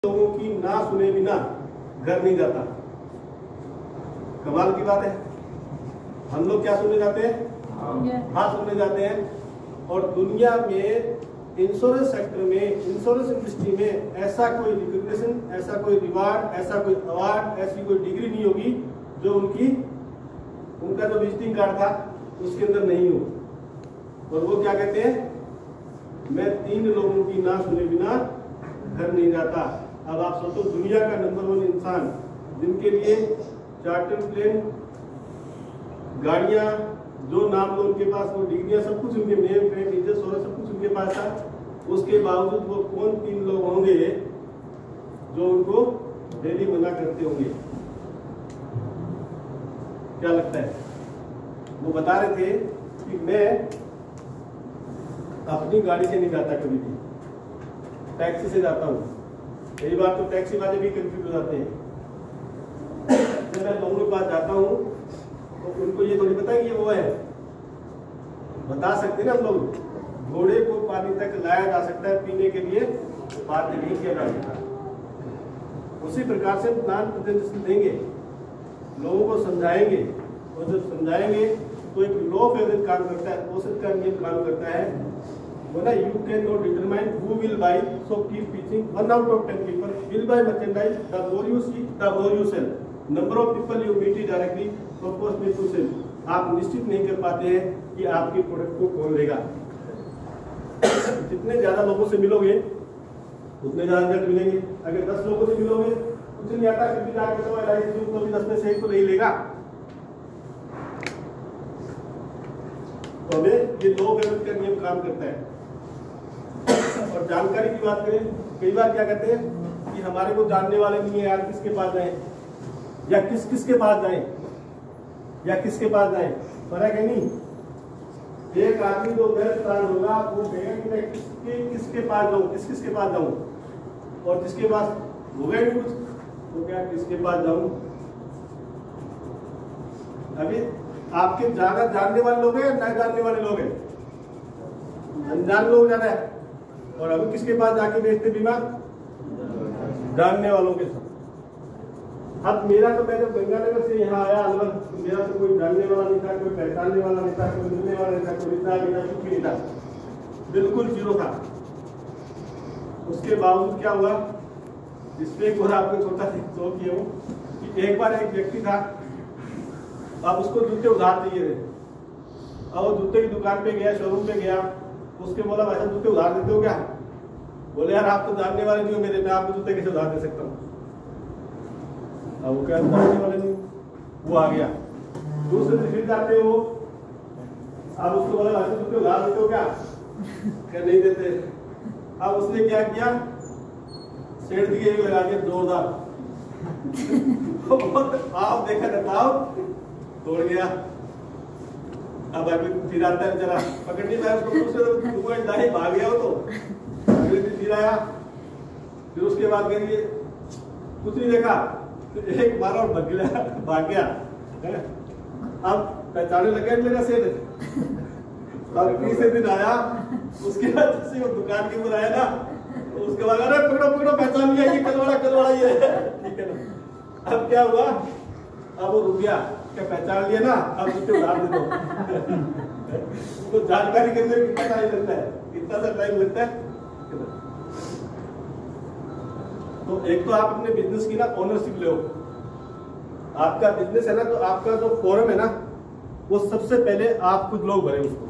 लोगों की ना सुने बिना घर नहीं जाता। कमाल की बात है। हम लोग क्या सुनने जाते हैं? हाँ सुनने जाते हैं। और दुनिया में इंश्योरेंस सेक्टर में, इंश्योरेंस इंडस्ट्री में ऐसा कोई रिकॉग्निशन, ऐसा कोई रिवार्ड, ऐसा कोई अवार्ड, ऐसी कोई डिग्री नहीं होगी जो उनका जो विजिटिंग कार्ड था उसके अंदर नहीं हो। और वो क्या कहते हैं? मैं 3 लोगों की ना सुने बिना घर नहीं जाता। अब आप सोचो, दुनिया का नंबर 1 इंसान जिनके लिए चार्टर्ड प्लेन, गाड़ियां, जो नाम लो उनके पास, वो डिग्रियां, सब कुछ उनके नेम प्लेट, इज्जत सोना सब कुछ उनके पास था, उसके बावजूद वो कौन 3 लोग होंगे जो उनको डेली मना करते होंगे? क्या लगता है? वो बता रहे थे कि मैं अपनी गाड़ी से नहीं जाता, कभी भी टैक्सी से जाता हूँ। कई बार तो टैक्सी वाले भी कंफ्यूज हो जाते हैं। जब मैं लोगों के पास जाता हूँ तो उनको ये थोड़ी पता है कि ये वो है। बता सकते हैं ना हम लोग, घोड़े को पानी तक लाया जा सकता है, पीने के लिए बात नहीं किया जा सकता। उसी प्रकार से प्लान प्रेजेंटेशन देंगे, लोगों को समझाएंगे, और जब समझाएंगे तो एक लॉ ऑफ एवरेज काम करता है, औसत का नियम काम करता है। वो ना, you can not determine who will buy, so keep teaching 1 out of 10 people will buy merchandise. The more you see, the more you sell. Number of people you meet directly proportional to sell. आप निश्चित नहीं कर पाते हैं कि आपके product को कौन लेगा। जितने ज्यादा लोगों से मिलोगे उतने ज्यादा रिजल्ट मिलेंगे। अगर 10 लोगों से मिलोगे कुछ नहीं आता, फिर भी जाके तो 10 में से 1 तो नहीं लेगा। तो हमें ये लॉ ऑफ एवरेज का नियम काम करता है। और जानकारी की बात करें, कई बार क्या कहते हैं कि हमारे को जानने वाले नहीं है यार, किसके पास जाएं, या किसके पास जाएं, या किसके पास जाएं, फर्क है नहीं। एक आदमी जो गैरकानूनी होगा वो कहेगा कि मैं किसके पास जाऊं, किसके पास जाऊं, और जिसके पास होगा ही कुछ तो क्या किसके पास जाऊं। अभी आपके ज्यादा जानने वाले लोग हैं, न जानने वाले लोग हैं? अनजान लोग ज्यादा है। और अभी किसके पास जाके बेचते बीमा? जानने वालों के साथ। अब मेरा तो, मैं जब गंगानगर से यहाँ आया अलवर, तो मेरा तो कोई जानने वाला नहीं था, कोई पहचानने वाला नहीं था, कोई मिलने वाला नहीं था, कोई रिश्ता नहीं था, कुछ नहीं था, बिल्कुल जीरो था। उसके बावजूद क्या हुआ, जिसपे एक बार आपको छोटा शो किया हूँ कि एक बार एक व्यक्ति था, अब उसको जूते उधार चाहिए थे। अब वो जूते की दुकान पे गया, शोरूम पे गया, उसके बोला भाई साहब जूते उधार देते हो क्या? बोले यार आप तो जानने वाले नहीं हो मेरे, मैं आपको जूते कैसे उधार दे सकता हूँ? अब वो क्या जानने वाले नहीं, वो आ गया। दूसरे दिन फिर जाते हो, अब उसको बोला भाई साहब जूते उधार देते हो क्या? क्या नहीं देते। अब उसने क्या किया, सेठ दिए एक लगा दिया जोरदार। आप देखा था, तोड़ गया। अब अगले फिर आता है, जरा पकड़ नहीं पाया उसको, दूसरे भाग गया वो। तो अगले दिन फिर आया, फिर उसके बाद करिए कुछ नहीं देखा, एक बार और भाग गया। अब पहचाने लगा सेठ। अब तीसरे दिन आया, उसके बाद से वो दुकान के ऊपर आया ना, तो उसके बाद अरे पकड़ो पहचान लिया, ये कलवाड़ा ये है, ठीक है ना। अब क्या हुआ, अब वो रुक गया, क्या पहचान लिया ना, अब जूते उधार दे दो। तो जानकारी करने में कितना टाइम लगता है, कितना सा टाइम लगता है। तो एक तो आप अपने बिजनेस की ना ओनरशिप ले, आपका बिजनेस है ना, तो आपका जो फॉर्म है ना, वो सबसे पहले आप खुद लोग भरे उसको।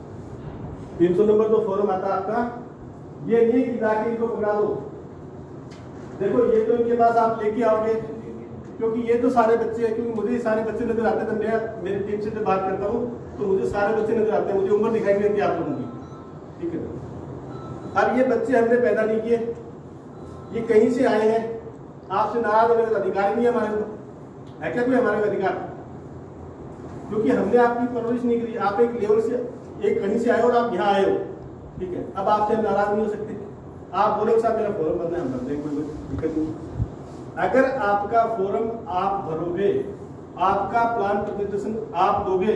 300 नंबर जो फॉर्म आता है आपका, ये नहीं कि जाके इनको पकड़ा दो। देखो ये तो इनके पास आप लेके आओगे, क्योंकि ये तो सारे बच्चे हैं, क्योंकि मुझे सारे बच्चे नजर आते हैं। मैं मेरी टीम से जब बात करता हूँ तो मुझे सारे बच्चे नजर आते हैं, मुझे उम्र दिखाई नहीं देती आप लोगों की, ठीक है। अब ये बच्चे हमने पैदा नहीं किए, ये कहीं से आए हैं, आपसे नाराज होने का अधिकार नहीं है हमारे को, है क्या कोई हमारे को अधिकार? क्योंकि हमने आपकी परवरिश नहीं करी, आप एक लेवल से, एक कहीं से आए और आप यहाँ आए हो, ठीक है। अब आपसे हम नाराज नहीं हो सकते। आप बोलोगे साहब मेरा फॉर्म भरना है, हम भर देंगे, कोई दिक्कत नहीं। अगर आपका फॉर्म आप भरोगे, आपका प्लान प्रेजेंटेशन आप दोगे,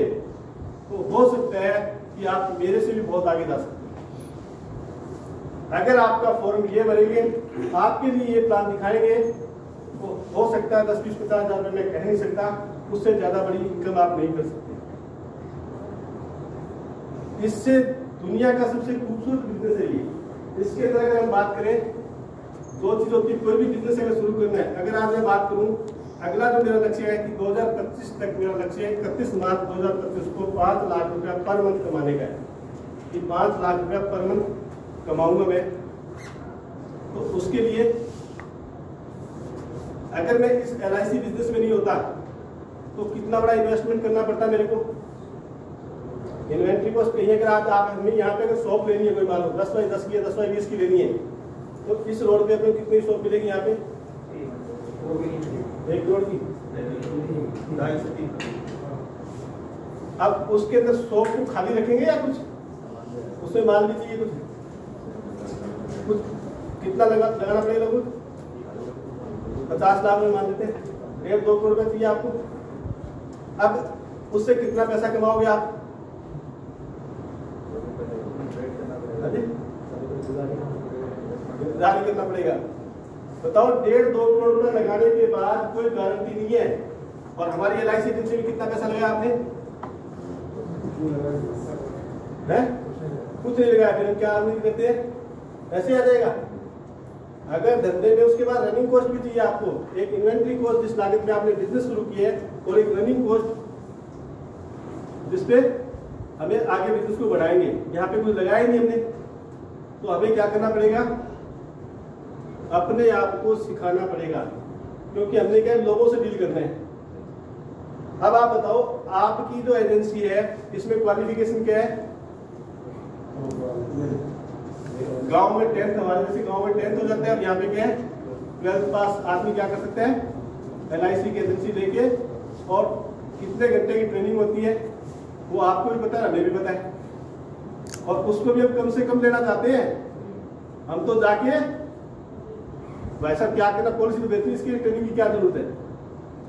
तो हो सकता है कि आप मेरे से भी बहुत आगे जा सकते हैं। अगर आपका फॉर्म ये भरेंगे, आपके लिए ये प्लान दिखाएंगे, तो हो सकता है 10, 20, 50 हज़ार रुपये में कह नहीं सकता, उससे ज्यादा बड़ी इनकम आप नहीं कर सकते। इससे दुनिया का सबसे खूबसूरत बिजनेस है ये। इसके अंदर अगर हम बात करें, 2 चीज होती है, कोई भी बिजनेस अगर शुरू करना है। अगर आज मैं बात करूं, अगला जो मेरा लक्ष्य है कि 2025 तक मेरा लक्ष्य है 31 मार्च 2025 को 5 लाख रुपया पर मंथ कमाने का है कि 5 लाख रुपया पर मंथ कमाऊंगा मैं। तो उसके लिए अगर मैं इस LIC बिजनेस में नहीं होता तो कितना बड़ा इन्वेस्टमेंट करना पड़ता मेरे को। इन्वेंट्री कॉस्ट कहीं अगर आप हमें यहाँ पे अगर शॉप लेनी है, कोई मान लो 10 बाई 10 की या 10 बाई 20 की लेनी है, तो इस रोड पे अपने कितनी शॉप मिलेगी यहाँ पे? 1 करोड़ की, 2.5 से 3। अब उसके अंदर शॉप को खाली रखेंगे या कुछ उसमें माल भी चाहिए, कुछ कितना लगाना पड़ेगा? कुछ 50 लाख में मान लेते हैं, 1.5-2 करोड़ रुपये चाहिए आपको। अब उससे कितना पैसा कमाओगे आप? इंतजार करना पड़ेगा। बताओ, 1.5-2 करोड़ रुपए लगाने के बाद कोई गारंटी नहीं है। और हमारी LIC एजेंसी में कितना पैसा लगाया आपने? कुछ नहीं लगाया। फिर हम क्या नहीं करते हैं, ऐसे आ जाएगा। अगर धंधे में उसके बाद रनिंग कॉस्ट भी चाहिए आपको, एक इन्वेंट्री कॉस्ट जिस लागत में आपने बिजनेस शुरू किया है, और एक रनिंग कॉस्ट जिसपे हमें आगे बिजनेस को बढ़ाएंगे। यहाँ पे कुछ लगाया नहीं हमने, तो हमें क्या करना पड़ेगा? अपने आप को सिखाना पड़ेगा, क्योंकि हमने क्या लोगों से डील करना है। अब आप बताओ, आपकी जो एजेंसी है इसमें क्वालिफिकेशन क्या है? गांव में 10th, हमारे जैसे गांव में 10th हो जाता है। और यहाँ पे क्या है, 12th पास आदमी क्या कर सकता है? LIC की एजेंसी लेके, और कितने घंटे की ट्रेनिंग होती है वो आपको भी पता है, हमें भी पता है। और उसको भी हम कम से कम लेना चाहते हैं। हम तो जाके भाई साहब क्या करना, पॉलिसी तो देती है, इसकी ट्रेनिंग की क्या जरूरत है?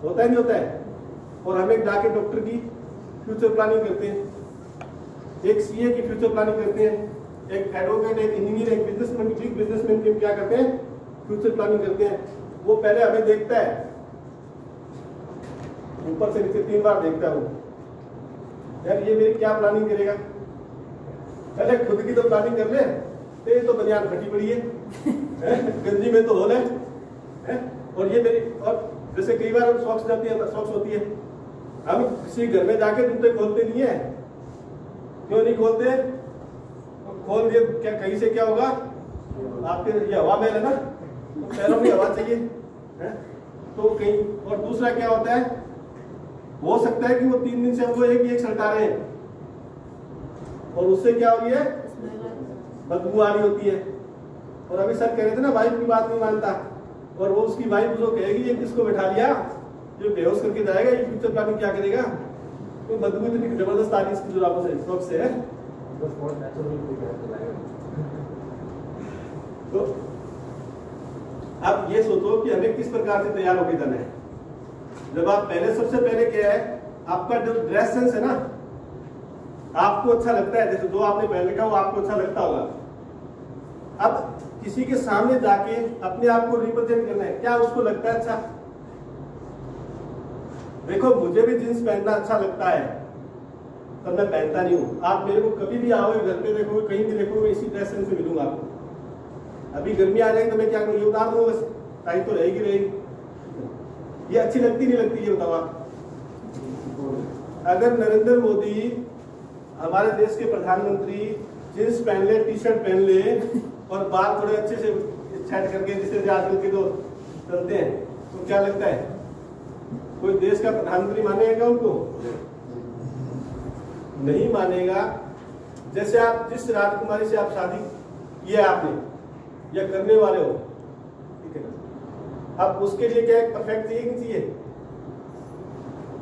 होता ही नहीं होता है। और हमें जाके डॉक्टर की फ्यूचर प्लानिंग करते हैं, एक CA की फ्यूचर प्लानिंग करते हैं, एक एडवोकेट, एक इंजीनियर, एक बिजनेसमैन की क्या करते हैं? फ्यूचर प्लानिंग करते हैं। वो पहले हमें देखता है, ऊपर से नीचे 3 बार देखता है वो, यार ये मेरी क्या प्लानिंग करेगा। पहले खुद की तो प्लानिंग कर ले, ये तो बनियान फटी पड़ी है, गंजी में तो होल है, और ये मेरी, और जैसे कई बार सॉक्स जाती है, सॉक्स होती है, हम किसी घर में जाके जूते खोलते नहीं है। क्यों नहीं खोलते? खोल दिए क्या, कहीं से क्या होगा? आपके ये हवा में है ना, तो पैरों में हवा चाहिए है? तो कहीं, और दूसरा क्या होता है, हो सकता है कि वो 3 दिन से हमको एक ही एक शर्ट आ रहे हैं, और उससे क्या हो रही है? बदबू आ रही होती है। और अभी सर कह रहे थे ना, वाइफ की बात नहीं मानता, और वो उसकी वाइफ उसको कहेगी ये किसको बैठा लिया, जो बेहोश करके जाएगा, ये फ्यूचर प्लानिंग क्या करेगा? तो बदबू इतनी जबरदस्त आ रही इसकी जुराबों से, शौक से है। तो अब ये सोचो कि हमें किस प्रकार से तैयार होकर जाना है। जब आप पहले, सबसे पहले क्या है, आपका जो ड्रेस सेंस है ना, आपको अच्छा लगता है, जैसे जो आपने पहन रखा वो आपको अच्छा लगता होगा। अब किसी के सामने जाके अपने आप को रिप्रेजेंट करना है, क्या उसको लगता है अच्छा? देखो, मुझे भी जींस पहनना अच्छा लगता है, पर मैं पहनता नहीं हूँ। आप मेरे को कभी भी आओगे, घर पे देखोगे, कहीं भी देखोगे, इसी ड्रेस सेंस में मिलूंगा आपको। अभी गर्मी आ जाएगी तो मैं क्या करूँ, ये उतार दूंगा बस, टाइट तो रहेगी। ये अच्छी लगती नहीं लगती, ये बताओ आप। अगर नरेंद्र मोदी, हमारे देश के प्रधानमंत्री, जींस पहन ले, टी-शर्ट पहन ले, और बाल थोड़े अच्छे से सेट करके, जिससे आजकल के तो चलते हैं, तो क्या लगता है कोई देश का प्रधानमंत्री मानेगा उनको? नहीं मानेगा। जैसे आप जिस राजकुमारी से आप शादी किया आपने या करने वाले हो, ठीक है ना, अब उसके लिए क्या एक परफेक्ट चाहिए कि चाहिए?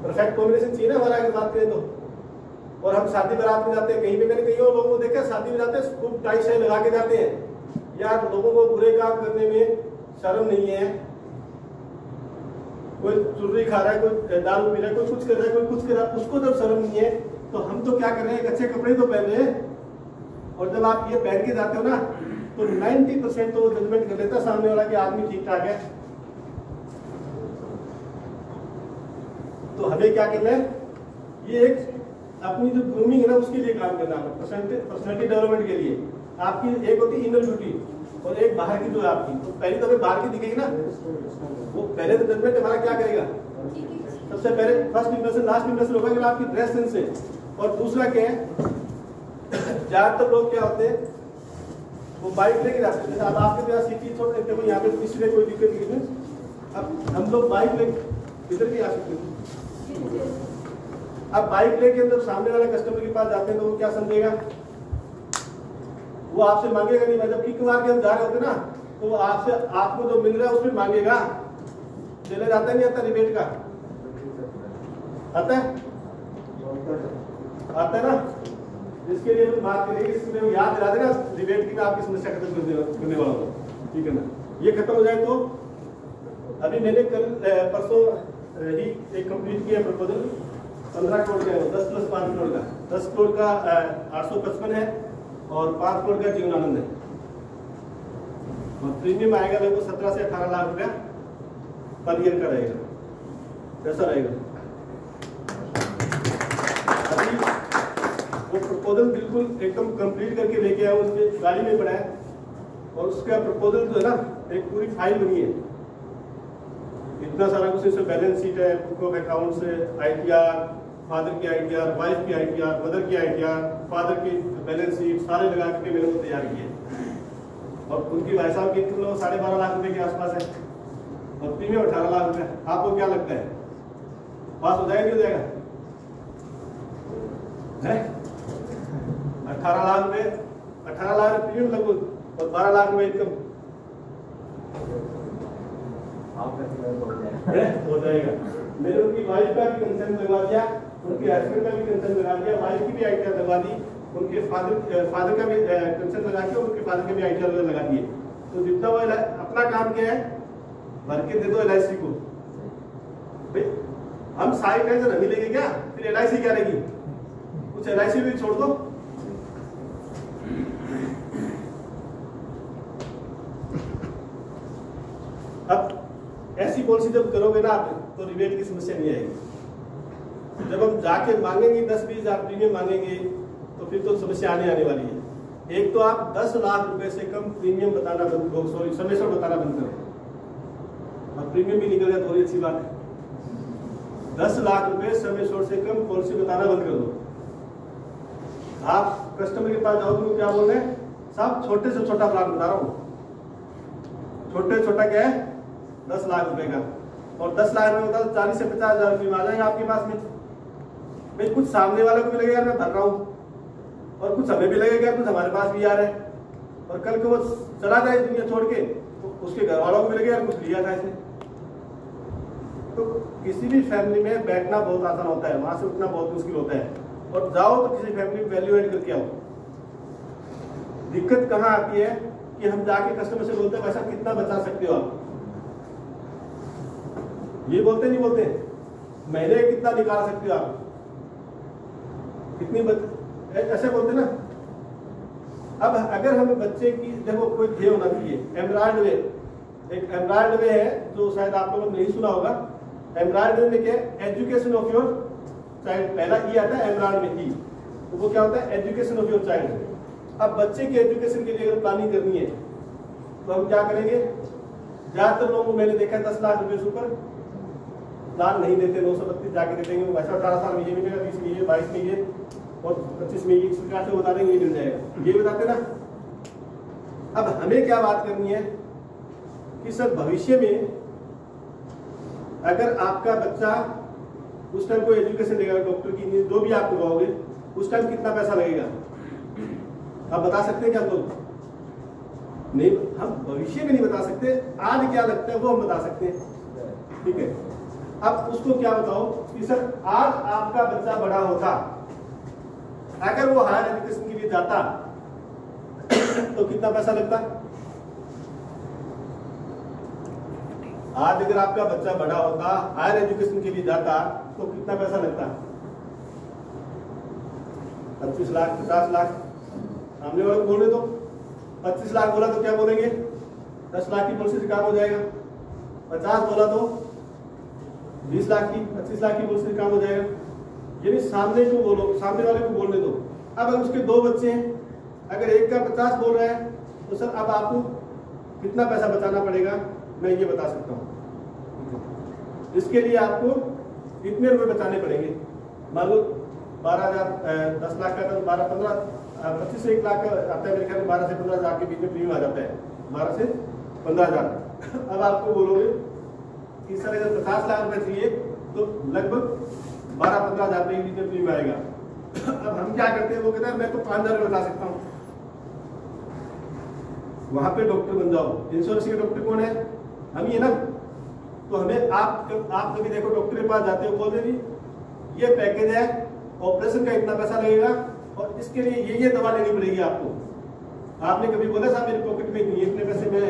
परफेक्ट कॉम्बिनेशन चाहिए ना, हमारा अगर बात करें तो। और हम शादी बारात में जाते हैं, कहीं पे मैंने कई और लोगों को देखा, शादी में जाते हैं खूब टाई शाई लगा के जाते हैं। यार, लोगों को बुरे काम करने में शर्म नहीं है। कोई चुर्री खा रहा है, कोई दारू पी रहा है, कोई कुछ कर रहा है, कोई कुछ कर रहा है, उसको जब शर्म नहीं है, तो हम तो क्या कर रहे हैं, अच्छे कपड़े तो पहन रहे हैं। और जब आप ये पहन के जाते हो ना, तो 90% तो वो जजमेंट कर लेता है सामने वाला कि आदमी ठीक ठाक है। तो हमें क्या करना है, ये एक अपनी जो ग्रूमिंग है ना उसके लिए काम करना है, पर्सनैलिटी डेवलपमेंट के लिए। आपकी एक होती है इनर ब्यूटी और एक बाहर की जो है आपकी। तो पहले तो हमें बाहर की दिखेगी ना, वो पहले तो जजमेंट हमारा क्या करेगा, सबसे पहले फर्स्ट इंप्रेशन लास्ट इंप्रेशन होगा कि आपकी ड्रेस सेंस है। और दूसरा क्या है, ज्यादातर लोग क्या होते हैं वो बाइक लेके जाते हैं। जैसे अब आपके पास सिटी छोड़ देते हो, यहाँ पे किसी ने कोई दिक्कत नहीं है। अब हम लोग बाइक लेके इधर भी आ सकते हैं। अब बाइक लेके जब सामने वाले कस्टमर के पास जाते हैं तो वो क्या समझेगा, वो आपसे मांगेगा नहीं। मतलब किक मार के हम जा रहे होते ना, तो वो आपसे आपको जो मिल रहा है उसमें मांगेगा। चले जाता नहीं आता रिबेट का, आता है ना। इसके लिए हम बात करेंगे, इसमें याद दिला देना रिबेट की आपकी समस्या खत्म करने वाला हो, ठीक है ना। ये खत्म हो जाए तो अभी मैंने कल परसों ही एक कंप्लीट किया प्रपोजल 15 करोड़ का है, 10 + 5 करोड़ का। 10 करोड़ का 855 है और 5 करोड़ का जीवनानंद है। और प्रीमियम आएगा लगभग 17 से 18 लाख रुपया पर ईयर का रहेगा। कैसा रहेगा? अभी वो प्रपोजल बिल्कुल एकदम कंप्लीट करके लेके आया, उसके गाड़ी में पड़ा है। और उसका प्रपोजल जो है ना एक पूरी फाइल बनी है, इतना सारा कुछ। इसमें बैलेंस शीट है, बुक ऑफ अकाउंट्स है, ITR, फादर की ITR, वाइफ की ITR, मदर की ITR, फादर की बैलेंस शीट सारे लगा के मैंने वो तैयार किए। और उनकी भाई साहब की 12.5 लाख रुपए के आसपास है और प्रीमियम 18 लाख रुपए। आपको क्या लगता है पास हो जाएगा नहीं हो जाएगा? 18 लाख रुपए, 18 लाख प्रीमियम लगभग और 12 लाख रुपए इनकम हो जाएगा। मैंने उनकी वाइफ का भी कंसर्न लगवा दिया, उनके हस्बैंड का भी कंसर्न लगा दिया, वाइफ की भी ITR लगवा दी, उनके फादर का भी कंसर्न लगा के उनके फादर के भी ITR लगा दिए। तो जितना वो अपना काम क्या है भर के दे दो LIC को। भाई हम साइड टेंशन हम मिलेंगे क्या, फिर LIC क्या रहेगी? कुछ LIC भी छोड़ दो। अब ऐसी पॉलिसी जब करोगे ना आप तो रिबेट की समस्या नहीं आएगी। जब हम जाके मांगेंगे 10-20 हजार प्रीमियम मांगेंगे तो फिर तो समस्या आने वाली है। एक तो आप 10 लाख रुपए से कम प्रीमियम बताना बंद करो, सॉरी समेशन बताना बंद करो। अब प्रीमियम भी निकल जाए थोड़ी अच्छी बात है। 10 लाख रुपए समेशन से कम पॉलिसी बताना बंद कर दो। आप कस्टमर के पास जाओ तो क्या बोल रहे हैं, साहब छोटे से छोटा प्लान बता रहा हूँ। छोटे छोटा क्या है 10 लाख रुपए का, और 10 लाख रुपए होता है 40 से 50 हजार रुपये में आ जाएगा आपके पास में। भाई कुछ सामने वाले को भी लगेगा मैं भर रहा हूँ और कुछ हमें भी लगेगा कुछ हमारे पास भी आ रहा है। और कल को वो चला जाए दुनिया छोड़ के तो उसके घर वालों को भी लगेगा कुछ लिया था इसने। तो किसी भी फैमिली में बैठना बहुत आसान होता है, वहां से उठना बहुत मुश्किल होता है। और जाओ तो किसी फैमिली में वैल्यू एड करके आओ। दिक्कत कहाँ आती है कि हम जाके कस्टमर से बोलते हैं पैसा कितना बचा सकते हो आप, ये बोलते नहीं बोलते महीने कितना निकाल सकते हो आप, कितनी ऐसे बोलते ना। अब अगर हमें बच्चे की देखो कोई ध्येय होना चाहिए। एमराल्ड वे, एक एमराल्ड वे है जो शायद आप लोगों ने नहीं सुना होगा। एमराल्ड वे में क्या, एजुकेशन ऑफ योर चाइल्ड, पहला ई आता है एमराल्ड में ई, तो वो क्या होता है एजुकेशन ऑफ योर चाइल्ड। अब बच्चे की एजुकेशन के लिए अगर प्लानिंग करनी है तो हम क्या करेंगे, ज्यादातर लोगों को मैंने देखा 10 लाख रुपए से ऊपर प्लान नहीं देते, 932 जाके दे देंगे। वैसा 18 साल में ये मिलेगा, 20 में ये, 22 में ये और 25 में ये, इस प्रकार से बता देंगे ये मिल जाएगा, ये बताते ना। अब हमें क्या बात करनी है कि सर भविष्य में अगर आपका बच्चा उस टाइम कोई एजुकेशन लेगा, डॉक्टर की जो भी आप लगाओगे उस टाइम कितना पैसा लगेगा आप बता सकते हैं क्या? लोग नहीं, हम भविष्य में नहीं बता सकते, आज क्या लगता है वो हम बता सकते हैं, ठीक है। अब उसको क्या बताओ कि सर आज आपका बच्चा बड़ा होता, अगर वो हायर एजुकेशन के लिए जाता तो कितना पैसा लगता? आज अगर आपका बच्चा बड़ा होता, हायर एजुकेशन के लिए जाता तो कितना पैसा लगता? 25 लाख, 50 लाख, सामने वाले को बोलने दो 25 लाख बोला तो क्या बोलेंगे? 10 लाख की पॉलिसी से काम हो जाएगा। 50 बोला तो 20 लाख की, 25 लाख की पॉलिसी से काम हो जाएगा। यानी सामने को बोलो, सामने वाले को बोलने दो। अब अगर उसके 2 बच्चे हैं, अगर एक का 50 बोल रहा है तो सर अब आपको कितना पैसा बचाना पड़ेगा मैं ये बता सकता हूँ। इसके लिए आपको कितने रुपए बचाने पड़ेंगे? मान लो 12,000 10 लाख का तो 25 से 1 लाख का आता है मेरे ख्याल में 12 से 15,000 के बीच में प्रीमियम आ जाता है, 12 से 15,000। अब आपको बोलोगे कि सर अगर 50 लाख रुपए चाहिए तो लगभग 12-15,000 रुपए के बीच में प्रीमियम आएगा। अब हम क्या करते हैं, वो कहते हैं मैं तो 5,000 बता सकता हूँ। वहां पे डॉक्टर बन जाओ। इंश्योरेंस के डॉक्टर कौन है? हम ही है ना। तो हमें आप कभी देखो डॉक्टर के पास जाते हो, बोलते नहीं ये पैकेज है, ऑपरेशन का इतना पैसा लगेगा और इसके लिए ये दवा लेनी पड़ेगी आपको। आपने कभी बोला साहब मेरी पॉकेट में इतने पैसे में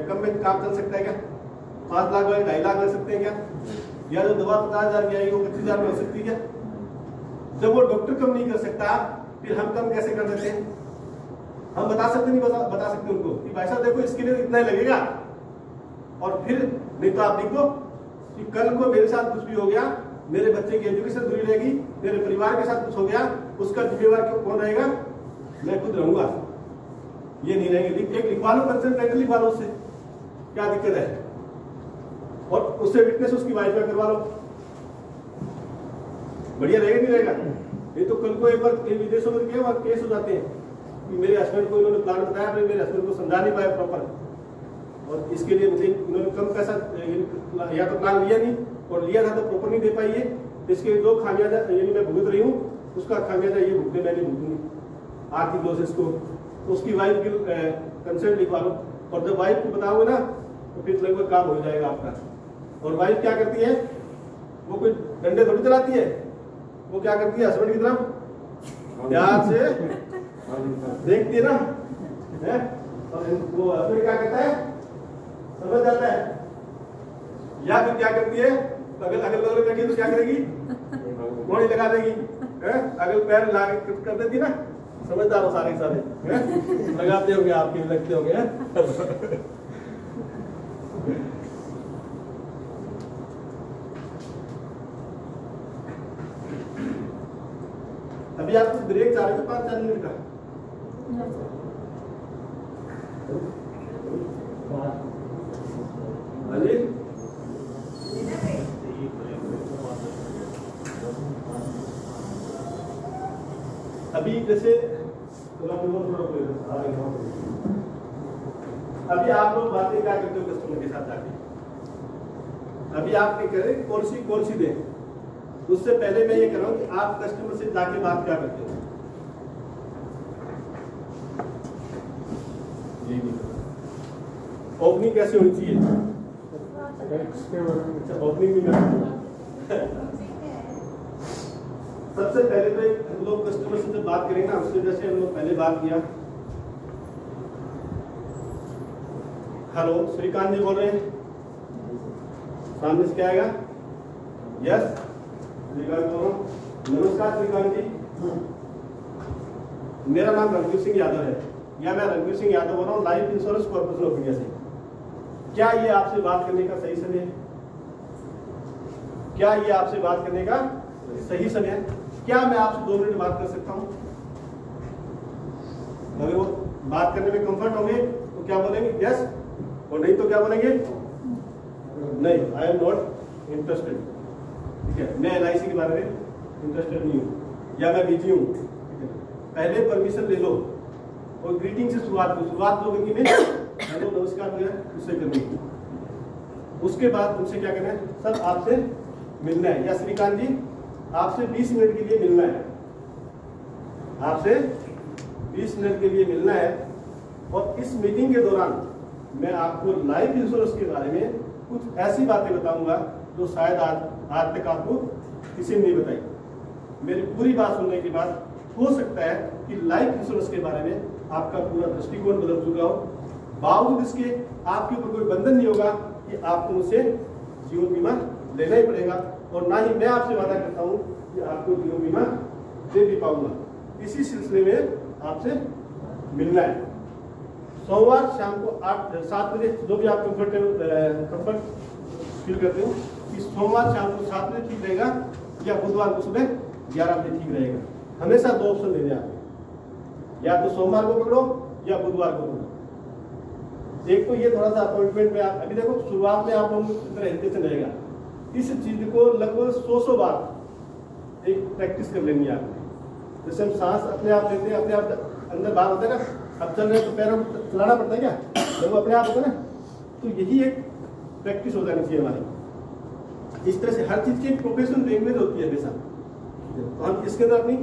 कम में काम चल सकता है क्या? 5 लाख वाले 2.5 लाख लग सकते हैं क्या? या जो दवा 50,000 की आएगी वो 25,000 में हो सकती है क्या? जब वो डॉक्टर कम नहीं कर सकता फिर हम कम कैसे कर देते हैं? हम बता सकते नहीं, बता सकते उनको कि भाई साहब देखो इसके लिए इतना ही लगेगा, और फिर नहीं तो आप लिख दो कि कल को मेरे साथ कुछ भी हो गया, मेरे बच्चे की एजुकेशन दूरी रहेगी, मेरे परिवार के साथ कुछ हो गया, उसका जिम्मेवार कौन रहेगा? मैं खुद रहूंगा। ये नहीं रहेंगे। एक लिखवा लो, कंसेंट लेटर लिखवा लो उससे, क्या दिक्कत है? और उससे विटनेस उसकी वाइफ का करवा लो, बढ़िया रहेगा नहीं रहेगा? नहीं तो कल को एक बार विदेशों में क्या वहां केस हो जाते हैं कि मेरे हस्बैंड को इन्होंने प्लान बताया, मेरे हस्बैंड को समझा नहीं पाया प्रॉपर, और इसके लिए मुझे इन्होंने कम पैसा या तो प्लान लिया नहीं, और लिया था तो प्रॉपर नहीं दे पाई है, इसके जो खामियाजा यानी मैं भुगत रही हूँ उसका खामियाजा ये भुगते मैं नहीं भुगतूंगी आर्थिक लॉसेस को। तो उसकी वाइफ की कंसेंट लिखवा लो, और जब वाइफ को बताओगे ना तो फिर लगभग काम हो जाएगा आपका। और वाइफ क्या करती है? वो कोई डंडे थोड़ी चलाती है, वो क्या करती है? हस्बैंड की तरफ ध्यान से देखती है ना, है? और वो हस्बैंड क्या कहता है समझ जाता है। या फिर क्या करती है? अगल बगल बैठी तो क्या करेगी? गोली लगा देगी, अगल पैर ला कर देती ना। समझदार हो सारे सारे, लगाते होंगे आपके, लगते होंगे। अभी आप ब्रेक चाह रहे थे 5-4 मिनट का। अभी जैसे अभी आप लोग बातें क्या करते हो कस्टमर के साथ जाके? अभी आप क्या करें, कौन सी दें? उससे पहले मैं ये कह रहा हूं कि आप कस्टमर से जाके बात क्या करते हो? ओपनिंग कैसे होनी चाहिए? अच्छा, ओपनिंग भी सबसे पहले तो हम लोग कस्टमर से जब बात करेंगे ना, उससे जैसे हम लोग पहले बात किया, हेलो श्रीकांत जी बोल रहे हैं, सामने से क्या आएगा? यस श्रीकांत बोल रहा हूँ। नमस्कार श्रीकांत जी, मेरा नाम रणवीर सिंह यादव है, या मैं रणवीर सिंह यादव बोल रहा हूँ life insurance corporation of India से। क्या ये आपसे बात करने का सही समय है? क्या ये आपसे बात करने का सही समय है? क्या मैं आपसे 2 मिनट बात कर सकता हूं? अगर वो बात करने में कंफर्ट होंगे तो क्या बोलेंगे? यस, और नहीं तो क्या बोलेंगे? नहीं, आई एम नॉट इंटरेस्टेड। ठीक है, मैं LIC के बारे में इंटरेस्टेड नहीं हूँ, या मैं बिजी हूँ। पहले परमिशन ले लो और ग्रीटिंग से शुरुआत दो करनी में हेलो नमस्कार वगैरह उससे करनी। उसके बाद उनसे क्या करना है? सर आपसे मिलना है, या श्रीकांत जी आपसे 20 मिनट के लिए मिलना है, आपसे 20 मिनट के लिए मिलना है। और इस मीटिंग के दौरान मैं आपको लाइफ इंश्योरेंस के बारे में कुछ ऐसी बातें बताऊंगा जो शायद आज तक आपको किसी ने नहीं बताई। मेरी पूरी बात सुनने के बाद हो सकता है कि लाइफ इंश्योरेंस के बारे में आपका पूरा दृष्टिकोण बदल चुका हो, बावजूद इसके आपके ऊपर कोई बंधन नहीं होगा कि आपको मुझसे जीवन बीमा लेना ही पड़ेगा, और ना ही मैं आपसे वादा करता हूं कि आपको जीवन बीमा दे भी पाऊंगा। इसी सिलसिले में आपसे मिलना है। सोमवार शाम को 7 बजे, जो भी आप कंफर्ट फील करते हो, कि सोमवार शाम को 7 बजे ठीक रहेगा या बुधवार को सुबह 11 बजे ठीक रहेगा। हमेशा 2 ऑप्शन देने आपको, या तो सोमवार को पकड़ो या बुधवार को पकड़ो। एक तो ये थोड़ा सा अपॉइंटमेंट में आप अभी देखो, शुरुआत में आप लोग हेजिटेशन रहेगा। इस चीज को लगभग 100 बार एक प्रैक्टिस कर लेनी है आपने। जैसे हम सांस अपने आप लेते हैं, अपने आप अंदर बाहर होता है ना, अब चल रहे हैं तो पैरों को चलाना पड़ता है क्या, जब वो अपने आप होता है ना, तो यही एक प्रैक्टिस हो जानी चाहिए हमारी। इस तरह से हर चीज की एक प्रोफेशनल लैंग्वेज होती है हमेशा, तो हम इसके अंदर अपनी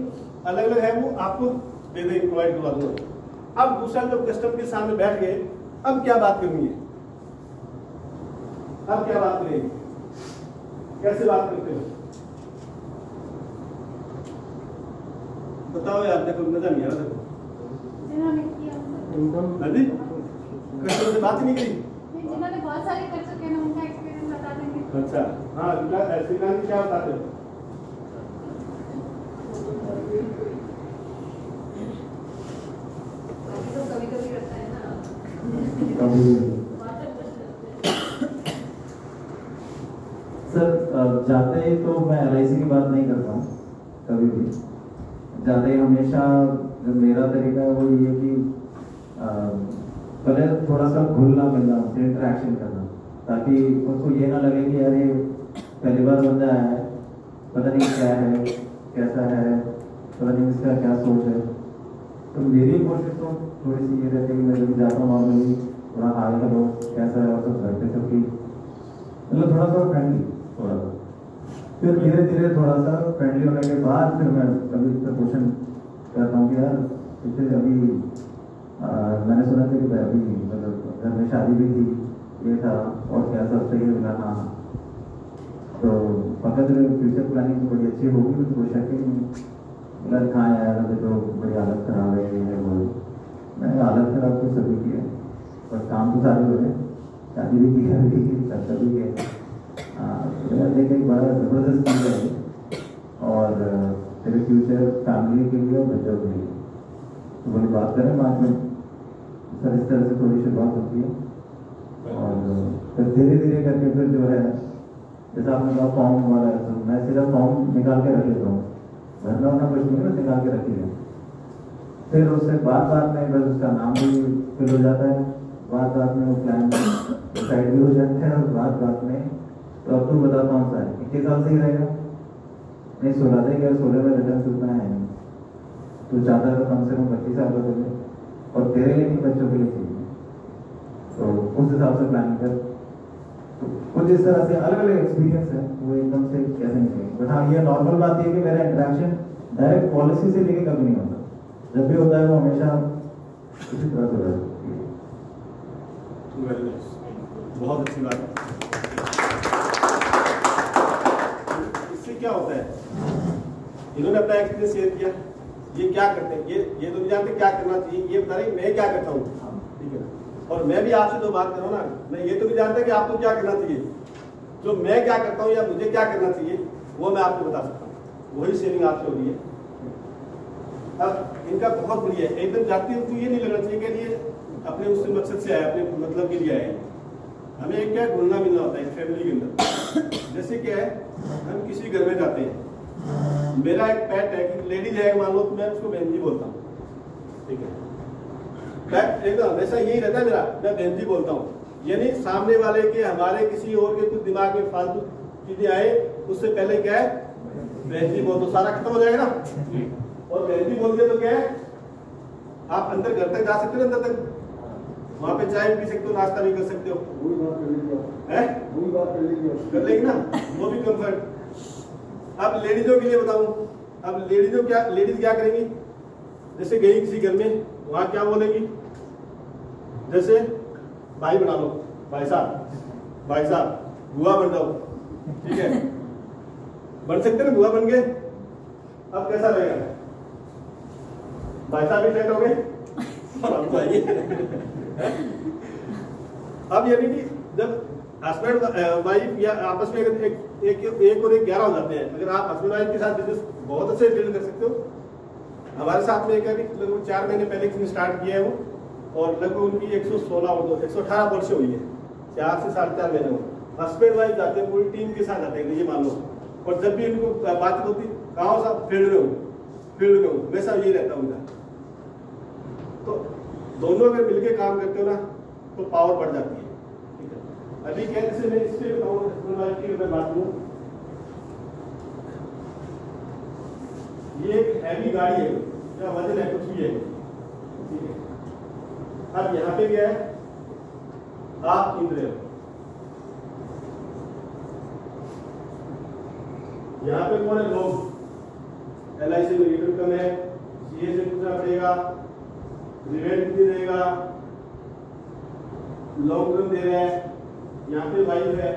अलग अलग है वो आपको दे देंगे, प्रोवाइड करवा दूंगा। अब दूसरा जब कस्टमर के सामने बैठ गए, अब क्या बात करनी है, अब क्या बात करेंगे, कैसे बात करते हो बताओ यार। देखो मजा नहीं आ रहा, कस्टमर से बात ही नहीं करी। जिन्होंने बहुत सारे कर चुके हैं उनका एक्सपीरियंस बता देंगे। अच्छा हाँ, श्रीकांत क्या बताते हो? तो कभी-कभी करता है ना। सर जाते ही तो मैं LIC की बात नहीं करता हूँ कभी भी। जाते ही हमेशा जो मेरा तरीका है वो ये कि पहले थोड़ा सा घुलना मिलना, उनसे इंटरेक्शन करना, ताकि उसको ये ना लगे कि अरे पहली बार बंदा आया है, पता नहीं क्या है, कैसा है, पता नहीं इसका क्या सोच है। तो मेरी कोशिश तो थोड़ी सी ये रहती है कि मैं जब जाता हूँ नॉर्मली थोड़ा हाय हेलो कैसा है और सब करते सब की मतलब थोड़ा सा फ्रेंडली, थोड़ा सा फिर धीरे धीरे थोड़ा सा फ्रेंडली होने के बाद फिर मैं कभी क्वेश्चन करता हूँ कि यार पिछले अभी मैंने सुना था कि अभी मतलब घर में शादी भी थी, ये था और क्या सब सही है? हाँ, तो पक्का तेरे फ्यूचर प्लानिंग बड़ी अच्छी होगी, तो कोई शक ही नहीं। मतलब कहाँ आया अभी तो बड़ी हालत खराब है, ये है वो। मैंने हालत खराब तो सभी की है, पर काम तो सारे हो रहे, शादी भी की है, अभी की खर्चा भी है। लेकिन बड़ा ज़बरदस्त चीज़ है और तेरे फ्यूचर फैमिली के लिए और बच्चों के लिए तो बड़ी बात करें बाद में सर। इस तरह से थोड़ी शुरुआत होती है और फिर धीरे धीरे करके फिर जो है जैसा आपने कहा फॉर्म वाला है, तो मैं सीधा फॉर्म निकाल के रख लेता हूँ, भरना होना कुछ नहीं है, निकाल के रख लिया। फिर उससे बात में बस उसका नाम भी फिल हो जाता है, बात में वो प्लान डिसाइड भी हो जाता है, और बात में तो अब तुम बता कौन सा है, 21 साल से ही रहेगा नहीं 16 से क्या 16 में रिटर्न चुकना है, तो चाहता है तो कम से कम 25 साल का कर, और तेरे लिए नहीं बच्चों के लिए चाहिए, तो उस हिसाब से प्लानिंग कर। तो कुछ इस तरह से अलग अलग एक्सपीरियंस है, वो एकदम से कैसे नहीं करेंगे। बट हाँ ये नॉर्मल बात है कि मेरा इंटरेक्शन डायरेक्ट पॉलिसी से लेके कभी नहीं होता, जब भी होता है वो हमेशा इसी तरह से होता है। बहुत अच्छी बात है। इससे क्या होता है, इन्होंने अपना एक्सपीरियंस शेयर किया, ये क्या करते हैं, ये तो नहीं जानते क्या करना चाहिए, ये बता रहे मैं क्या करता हूँ, ठीक है। और मैं भी आपसे जो बात कर रहा हूँ ना, मैं ये तो नहीं जानता कि आपको क्या करना चाहिए, जो मैं क्या करता हूँ या मुझे क्या करना चाहिए वो मैं आपको बता सकता हूँ, वही शेयरिंग आपसे हो रही है। अब इनका बहुत बढ़िया है, एकदम जाती है तो ये नहीं लगना चाहिए कि ये अपने उससे मकसद से आए, अपने मतलब के लिए आए। हमें एक क्या घुलना मिलना होता है फैमिली के अंदर। जैसे क्या है, हम किसी घर में जाते हैं, मेरा एक पेट है कि लेडीज है मान लो, तो मैं उसको बहन जी बोलता हूँ, ठीक है। एकदम हमेशा यही रहता है मेरा, मैं बहन जी बोलता हूँ, यानी सामने वाले के हमारे किसी और के कुछ दिमाग में फालतू चीजें आए उससे पहले क्या है बहन जी बोल दो, सारा खत्म हो जाएगा ना। और बहन जी बोल दे तो क्या है, आप अंदर घर तक जा सकते हो, अंदर तक वहां पे चाय पी सकते हो, नाश्ता भी कर सकते हो, कर लेंगे ना, वो भी कंफर्ट। अब लेडीजों के लिए बताऊं, अब लेडीज क्या करेंगी, जैसे गई किसी घर में, वहां क्या बोलेगी, जैसे भाई बना लो, भाई साहब बुआ बन जाओ, ठीक है, बन सकते ना, बुआ बन गए। अब कैसा लगेगा, भाई साहब भी सेट हो गए और हम तो आइए। अब यानी कि जब हस्बैंड वाइफ या आपस में अगर एक और एक 11 हो जाते हैं, अगर आप हस्बैंड वाइफ के साथ बिजनेस बहुत अच्छे बिल्ड कर सकते हो। हमारे साथ में एक लगभग 4 महीने पहले किसी ने स्टार्ट किया है, वो और लगभग उनकी 116 और 118 वर्ष हुई है, 4 से 4.5 महीने हुए। हस्बैंड वाइफ जाते हैं, पूरी टीम के साथ जाते हैं, ये मान लो। और जब भी इनको बात होती, गाँव साहब फील्ड में हूँ, वैसा ये रहता उनका। तो दोनों अगर मिलके काम करते हो ना तो पावर बढ़ जाती है। ठीक है, अभी कैसे मैं इस पे बताऊँ, हस्बैंड वाइफ की मैं बात करूँ, ये एक हैवी गाड़ी है, क्या वजन है कुछ भी है, ठीक है। अब यहाँ पे क्या है, आप गिन रहे हो, यहाँ पे कौन है, लोग। LIC में रिटर्न कम है, CA से पूछना पड़ेगा, रिवेट कितनी देगा, लॉन्ग टर्म दे रहे हैं, यहाँ पे वाइफ है,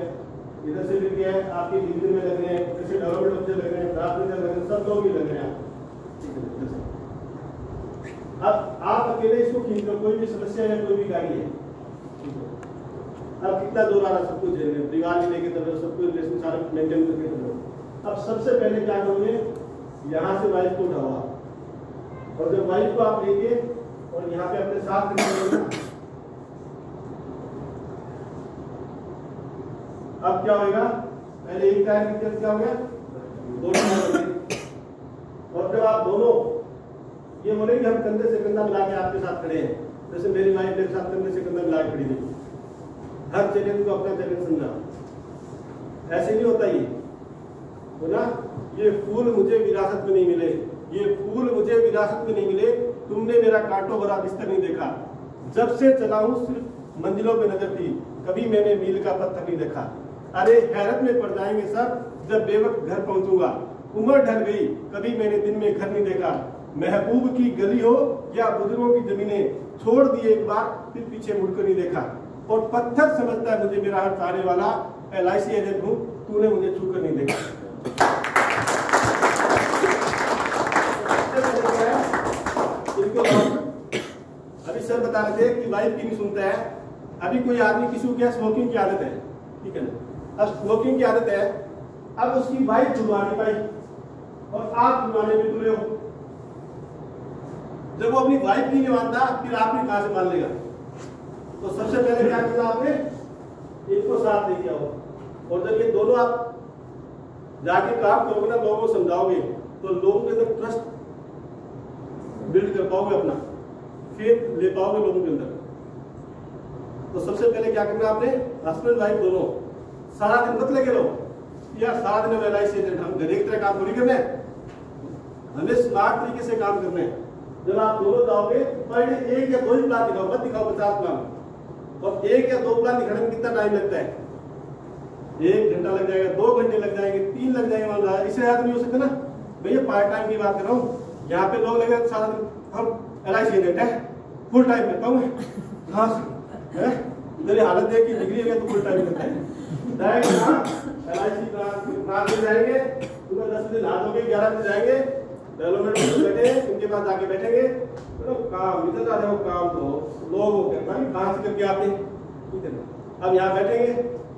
इधर से भी क्या है, आपके डिवीजन में लग रहे हैं, जैसे डेवलपमेंट ऑफिसर लग रहे हैं, ड्राफ्ट में लग रहे हैं, सब लोग ही लग रहे हैं। अब आप अकेले इसको खींच लो, कोई भी समस्या है, कोई भी गाड़ी है, अब कितना दूर आ रहा, सब कुछ झेलने, परिवार भी लेके चलो, सब कुछ रिलेशन सारा मेंटेन करके चलो। अब सबसे पहले क्या करोगे, यहाँ से वाइफ को उठाओ, और जब वाइफ को आप लेके और यहाँ पे अपने साथ करोगे, अब क्या होगा, पहले एक टायर की तरफ क्या हो गया, दोनों। और जब आप दोनों ये बोले कि हम कंधे से कंधा मिला के आपके साथ खड़े हैं, जैसे मेरी वाइफ मेरे साथ कंधे से कंधा मिला के खड़ी थी, हर चैलेंज को अपना चैलेंज समझा, ऐसे नहीं होता ये तो ना। ये फूल मुझे विरासत में नहीं मिले, ये फूल मुझे विरासत में नहीं मिले, तुमने मेरा कांटों भरा बिस्तर नहीं देखा, जब से चला हूं सिर्फ मंजिलों पे नजर थी, कभी मैंने मील का पत्थर नहीं देखा। अरे हैरत में पड़ जाएंगे सब जब बेवक्त घर पहुंचूंगा, उम्र ढल गई, कभी मैंने दिन में घर नहीं देखा, महबूब की गली हो या बुजुर्गों की जमीनें, छोड़ दिए एक बार फिर पीछे मुड़कर नहीं देखा, और पत्थर समझता है मुझे मेरा हर तारे वाला, LIC एजेंट हूं, तूने मुझे छूकर नहीं देखा। अभी सर बता रहे थे कि वाइफ की नहीं सुनता है, अभी कोई आदमी किसी को क्या स्मोकिंग की आदत है, ठीक है ना, अब स्मोकिंग की आदत है, अब उसकी वाइफ छुड़वा नहीं पाई और आप छुड़वाने में तुले हो, जब वो अपनी वाइफ की नहीं मानता फिर आपने कहां से मान लेगा। तो सबसे पहले क्या करना, आपने इनको साथ लेके आओ, और जब ये दोनों आप जाके काम करोगे ना, लोगों को समझाओगे, तो लोगों के अंदर ट्रस्ट बिल्ड कर पाओगे, अपना फेथ ले पाओगे लोगों के अंदर। तो सबसे पहले क्या करना, आपने हस्बैंड वाइफ दोनों सारा दिन मत लगे रहो या सारा दिन LIC एजेंट, हम गधे की तरह काम थोड़ी करना है, हमें स्मार्ट तरीके से काम करना है। जब आप दोनों जाओगे, पर डे 1 या 2 ही प्लान दिखाओ, मत दिखाओ 50 प्लान, और 1 या 2 प्लान दिखाने में कितना टाइम लगता है, 1 घंटा लग जाएगा, 2 घंटे लग जाएंगे, 3 लग जाएंगे, मान लो इससे ज्यादा नहीं हो सकता ना भैया। पार्ट टाइम की बात कर रहा हूँ, यहाँ पे लोग लगे सारा दिन, हम LIC एजेंट है, फुल टाइम करता हूँ हाँ है, मेरी हालत देख के डिग्री है तो फुल टाइम करता है, LIC क्लास में जाएंगे, सुबह 10 बजे नहा दोगे, 11 बजे जाएंगे, डेवलपमेंट में बैठे, उनके पास जाके बैठेंगे, तो काम इधर जा रहे हो, काम तो लोग हो गए, कहाँ से करके आते, ठीक है ना। अब यहाँ बैठेंगे,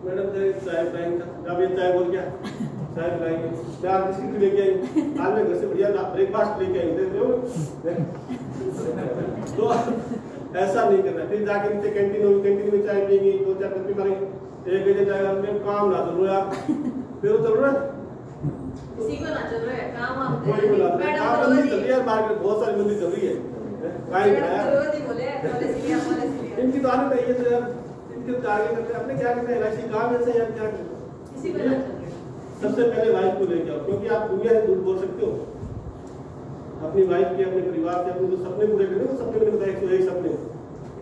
मैडम चाय पिलाएंगे, अब ये चाय बोल क्या, चाय पिलाएंगे, 4 बिस्किट लेके आई, आज मैं घर से बढ़िया ब्रेकफास्ट लेके आई, देख रहे हो। तो ऐसा नहीं करना, फिर जाके नीचे कैंटीन होगी, कैंटीन में चाय पिएंगे, 2-4 कप मारेंगे, 1 बजे चाय में काम ना चल रहा है, फिर चल रहा है किसी को ना चल रहा है काम, आप कोई बोला काम बंदी चल रही है, मार्केट बहुत सारी बंदी चल रही है, काहे बोले इनकी तो आदत है ये, तो यार इनके टारगेट करते हैं, अपने क्या करते हैं, LIC काम ऐसे यार क्या किसी को ना चल रहा। सबसे पहले वाइफ को लेके आओ, क्योंकि आप दुनिया से झूठ बोल सकते हो, अपनी वाइफ के, अपने परिवार के, अपने जो सपने पूरे करने, वो सपने मैंने बताया 101 सपने,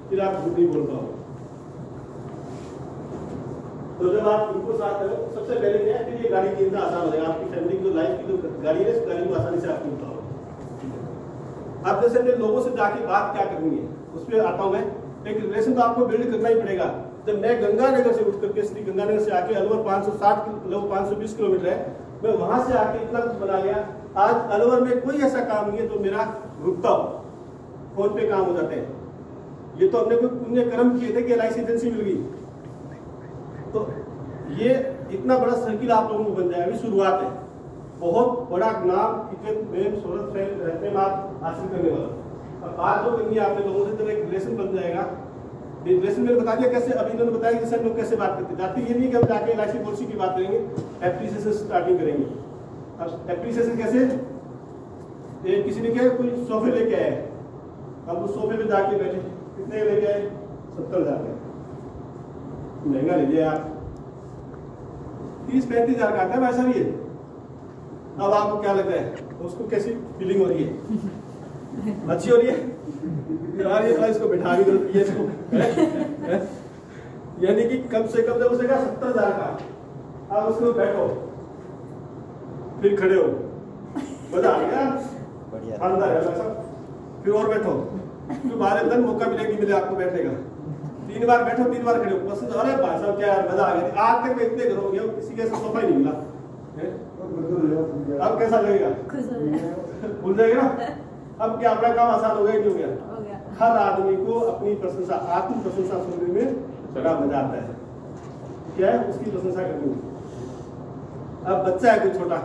फिर आप झूठ नहीं बोल पाओ। तो जब आप इनको साथ करो, सबसे पहले क्या है, फिर ये गाड़ी की आसान हो जाएगा, आपकी फैमिली की जो लाइफ की जो गाड़ी है, इस गाड़ी को आसानी से आप निकालो। अब जैसे मैं लोगों से जाके बात क्या करनी है, उस पर आता हूँ मैं। एक रिलेशन तो आपको बिल्ड करना ही पड़ेगा। जब मैं गंगानगर से उठ करके श्री गंगानगर से आके अलवर 520 किलोमीटर है, मैं वहां से आके इतना कुछ बना लिया। आज अलवर में कोई ऐसा काम नहीं है जो मेरा रुकता हो, फोन पे काम हो जाते हैं। ये तो हमने कोई पुण्य कर्म किए थे कि LIC एजेंसी मिल गई। तो ये इतना बड़ा सर्किल आप लोगों को बन जाएगा, अभी शुरुआत है। बहुत बड़ा नाम, इज्जत, प्रेम, शोहरत, रहते आप हासिल करने वाला। अब बात जो करनी है आपने लोगों से, तो एक रिलेशन बन जाएगा। रिलेशन में बता दिया कैसे, अभी इन्होंने बताया कि सर लोग कैसे बात करते जाते, ये नहीं कि हम जाके एलआईसी पॉलिसी की बात करेंगे, एप्लीकेशन स्टार्टिंग करेंगे। अब एप्लीकेशन कैसे, किसी ने क्या कोई सोफे लेके आया, अब उस सोफे पे जाके बैठे, कितने लेके आए, 70,000 का, महंगा ले लिया आप, 30-35,000 का आता है भाई साहब ये। अब आपको क्या लग रहा है, उसको कैसी फीलिंग हो रही है, अच्छी हो रही है यार, ये इसको बिठा भी दो, ये इसको यानी कि कम से कम जब उसे कहा 70,000 का, अब उसको बैठो फिर खड़े हो, मजा आ गया, अंदर है वैसा, फिर और बैठो, फिर बाहर अंदर मौका मिलेगा मिले आपको बैठने का, 3 बार बैठो 3 बार खड़े हो, बस अरे भाई साहब क्या यार मजा आ गया, आज तक मैं इतने घरों गया किसी के सोफा ही नहीं मिला, अब कैसा लगेगा, भूल जाएगा ना। अब क्या अपना काम आसान हो गया, क्यों गया, हर आदमी को अपनी प्रशंसा, आत्म प्रशंसा सुनने में बड़ा मजा आता है, क्या है उसकी प्रशंसा करनी। अब बच्चा है कोई छोटा,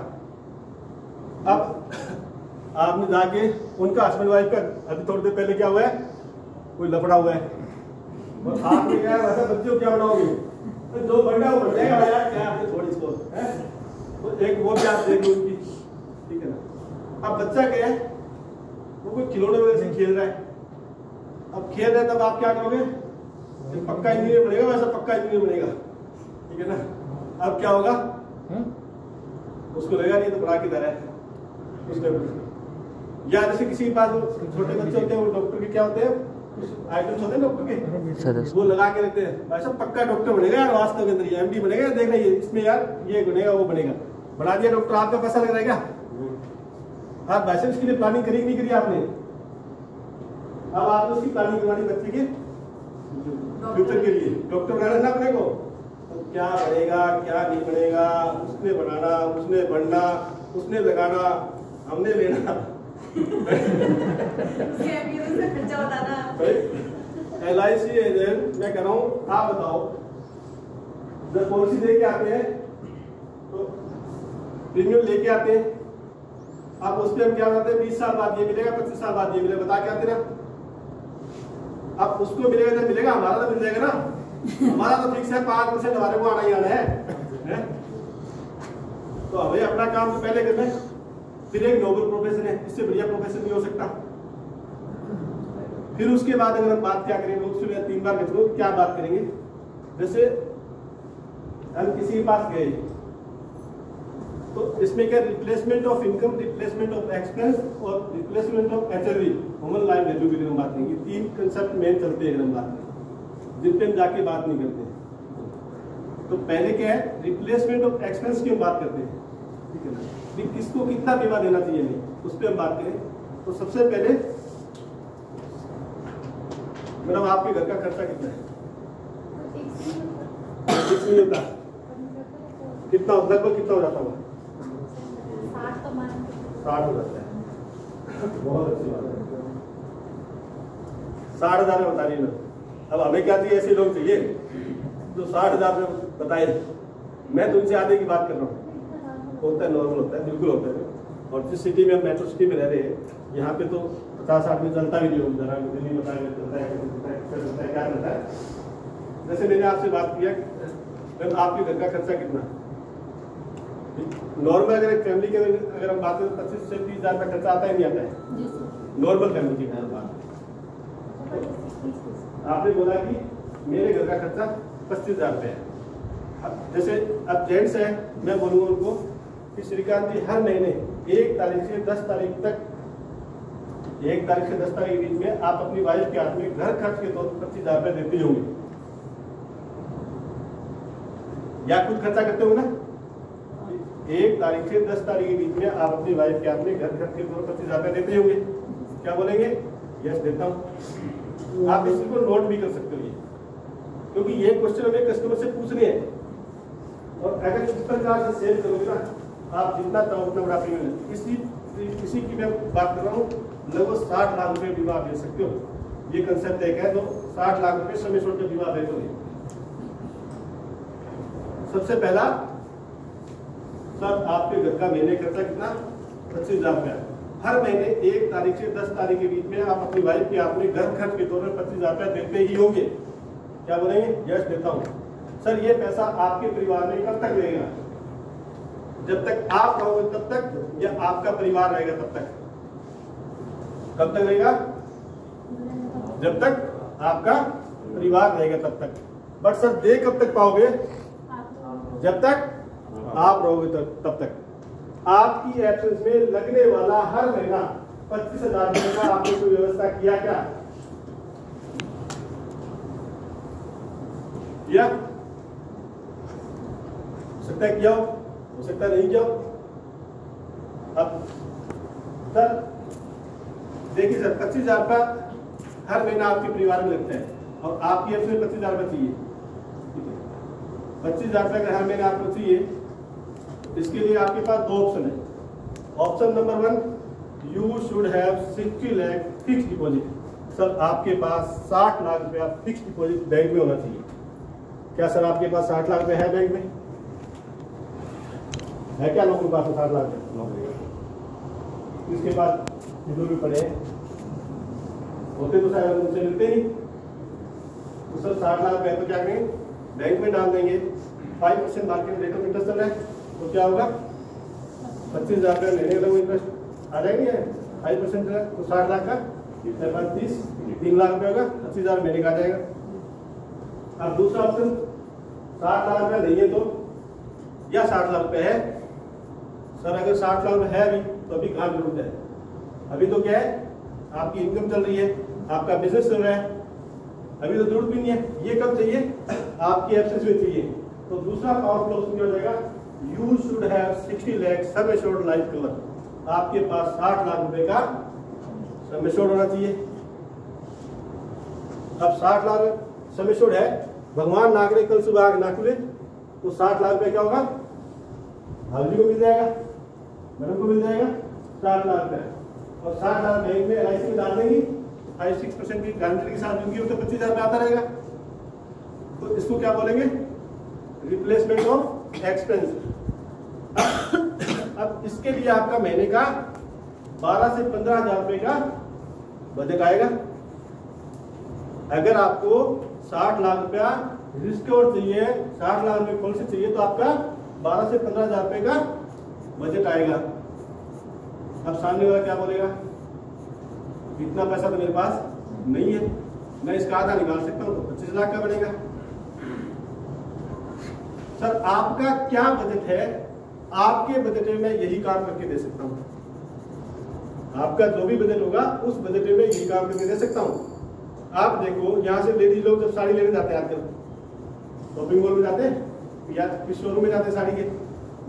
अब आपने जाके उनका हस्बैंड वाइफ का अभी थोड़ी देर पहले क्या हुआ है, कोई लफड़ा हुआ है, और आपने क्या वैसा बच्चे को क्या बनाओगे, तो जो बढ़ा वो बढ़ जाएगा यार, क्या आपने थोड़ी इसको है, तो एक वो भी आप देखो उनकी, ठीक है ना। अब बच्चा क्या है, वो कोई खिलौने वगैरह से खेल रहा है, अब खेल रहे तब आप क्या करोगे, पक्का इंजीनियर बनेगा, वैसा पक्का इंजीनियर बनेगा, ठीक है ना। अब क्या होगा, उसको लगेगा ये तो बड़ा किधर है उसने, या जैसे किसी के पास छोटे बच्चे होते हैं, वो डॉक्टर के क्या होते हैं, कुछ आइटम्स होते हैं डॉक्टर के, वो लगा के रखते हैं, वैसा पक्का डॉक्टर बनेगा यार, वास्तव के अंदर एमडी बनेगा, देख रही है इसमें यार ये बनेगा वो बनेगा, बना दिया डॉक्टर, आपका पैसा लग रहा है क्या, आप वैसे इसके लिए प्लानिंग करी नहीं करी आपने, अब आपने उसकी प्लानिंग करवानी बच्चे के फ्यूचर के लिए, डॉक्टर बनाना ना अपने को, तो क्या बनेगा क्या नहीं बनेगा, उसने बनाना, उसने बढ़ना, उसने लगाना, हमने लेना, खर्चा बताना। LIC एजेंट मैं कह रहा हूँ, आप बताओ जब पॉलिसी लेके आते हैं तो प्रीमियम लेके आते हैं, अब उस पर हम क्या बताते हैं, 20 साल बाद ये मिलेगा, 25 साल बाद ये मिलेगा, बता के आते ना, अब उसको मिलेगा जब मिलेगा, हमारा तो मिल जाएगा ना, हमारा तो फिक्स है 5% हमारे को आना ही आना है? तो हमें अपना काम तो पहले करना है, फिर एक नोबल प्रोफेशन है, इससे बढ़िया प्रोफेशन नहीं हो सकता। फिर उसके बाद अगर हम बात क्या करेंगे, उससे मैं 3 बार कहूँ क्या बात करेंगे, जैसे हम किसी के पास गए तो इसमें क्या replacement of income, replacement of expense और replacement of HLV, human life value की हम बात करेंगे, 3 कंसेप्ट मेन चलते हैं अगर हम बात करें, जिन पे हम जाके बात नहीं करते। तो पहले क्या है, रिप्लेसमेंट ऑफ एक्सपेंस की हम बात करते हैं, ठीक है ना, किसको कितना बीमा देना चाहिए नहीं, उस पर हम बात करें। तो सबसे पहले मैडम आपके घर का खर्चा कितना है, कुछ नहीं होता, कितना लगभग कितना हो जाता होगा, 60 हो जाता है, बहुत अच्छी बात है, 60,000 में बता रही है। अब हमें क्या चाहिए, ऐसे लोग चाहिए जो 60,000 में बताए, मैं तुमसे आधे की बात कर रहा हूँ, होता है नॉर्मल होता है, बिल्कुल होता है। और जिस सिटी में हम मेट्रो सिटी में रह रहे हैं, यहाँ पे तो 50-60 में चलता भी नहीं होगा, जरा दिल्ली बताया चलता है क्या चलता है। जैसे मैंने आपसे बात किया, आपके घर का खर्चा कितना, नॉर्मल अगर एक फैमिली के अगर हम बात करें 25 से 30,000 का खर्चा आता है नहीं आता है, नॉर्मल फैमिली की बात। आपने बोला कि मेरे घर का खर्चा 25,000 रुपये है, जैसे अब जेंट्स है, मैं बोलूँगा उनको कि श्रीकांत जी हर महीने 1 तारीख से 10 तारीख तक, 1 तारीख से 10 तारीख के बीच में आप अपनी वाइफ के हाथ में घर खर्च के तौर पर 25,000 रुपये देते होंगे, या खुद खर्चा करते होंगे ना। 1 तारीख से 10 तारीख के बीच में आप अपनी वाइफ के हाथ में घर खर्च के तौर पर 25,000 रुपये देते होंगे, क्या बोलेंगे, यस देता हूँ। आप इसी को नोट भी कर सकते हो, क्योंकि ये क्वेश्चन हमें कस्टमर से पूछने हैं, और अगर इस प्रकार से सेल करोगे ना, आप जितना चाहो उतना बड़ा प्रीमियम। इसी की मैं बात कर रहा हूँ, लगभग 60 लाख रुपए बीमा आप दे सकते हो, ये कंसेप्ट एक है, तो 60 लाख रुपए समय छोड़ के बीमा दे दोगे। सबसे पहला सर आपके घर का महीने खर्चा कितना, 25,000 रुपया, हर महीने 1 तारीख से 10 तारीख के बीच में आप अपनी वाइफ के आपने घर खर्च के तौर पर 25,000 रुपया देते ही होंगे। क्या बोलेंगे? यस देता हूँ। सर ये पैसा आपके परिवार में कब तक रहेगा? जब तक आप रहोगे तब तक, या आपका परिवार रहेगा तब तक? कब तक रहेगा? जब तक आपका परिवार रहेगा तब तक। बट सर दे कब तक पाओगे? जब तक आप रहोगे तब तक। आपकी एब्सेंस में लगने वाला हर महीना 25,000 रुपए का आपने कोई व्यवस्था किया क्या? किया? हो सकता है किया हो सकता है नहीं किया हो। अब सर देखिए सर 25,000 रुपया हर महीना आपके परिवार में लगता है और आपकी एब्सेंस में 25,000 रुपया चाहिए। 25,000 रुपये का हर महीने आपको चाहिए। इसके लिए आपके पास 2 ऑप्शन है। Option number 1, you should have 60 lakh fix deposit. Sir आपके पास 60 लाख रुपया फिक्स डिपॉजिट बैंक में होना चाहिए। क्या सर आपके पास 60 लाख रुपये है बैंक में? है क्या लोगों के पास 60 लाख रुपये? इसके बाद जो भी पड़े होते तो शायद उनसे मिलते ही। तो सर 60 लाख रुपये तो क्या करेंगे? बैंक में डाल देंगे। 5% मार्केट रेट ऑफ इंटरेस्ट चल रहा है तो क्या होगा? 25,000 रुपये महीने का इंटरेस्ट आ जाएंगे। 5% तो 60 लाख का कितने पास 3 लाख रुपये होगा। 25,000 महीने का आ जाएगा। अब दूसरा ऑप्शन 60 लाख रुपये नहीं है तो, या 60 लाख रुपये है। सर अगर 60 लाख रुपये है अभी तो अभी कहाँ जरूरत है? अभी तो क्या है? आपकी इनकम चल रही है, आपका बिजनेस चल रहा है, अभी तो जरूरत भी नहीं है। ये कब चाहिए? आपकी एब्सेंस में चाहिए। तो दूसरा पावरफुल ऑप्शन क्या हो जाएगा? You should have 60 lakh sum assured life cover. आपके पास 60 लाख रुपए का सम एश्योर्ड होना चाहिए। अब 60 लाख सम एश्योर्ड है, भगवान नागरे कल सुबह आग ना खुले तो 60 लाख रुपए क्या होगा? भाभी को मिल जाएगा, मैडम को मिल जाएगा 60 लाख रुपए। और 60 लाख बैंक में LIC में डाल देंगी, 5-6% की गारंटी के साथ दूंगी तो 25,000 रुपये आता रहेगा। तो इसको क्या बोलेंगे? Replacement of expense. अब इसके लिए आपका महीने का 12 से 15,000 रुपये का बजट आएगा। अगर आपको 60 लाख रुपया रिस्क और चाहिए, 60 लाख रुपये पॉलिसी चाहिए तो आपका 12 से 15,000 रुपये का बजट आएगा। अब सामने वाला क्या बोलेगा? इतना पैसा तो मेरे पास नहीं है, मैं इसका आधा निकाल सकता हूँ तो 25 लाख का बनेगा। सर आपका क्या बजट है? आपके बजट में मैं यही काम करके दे सकता हूँ। आपका जो भी बजट होगा उस बजट में मैं यही काम करके दे सकता हूँ। आप देखो यहाँ से लेडीज लोग जब साड़ी लेने जाते हैं, आजकल शॉपिंग मॉल में जाते हैं या किस शोरूम में जाते हैं साड़ी के,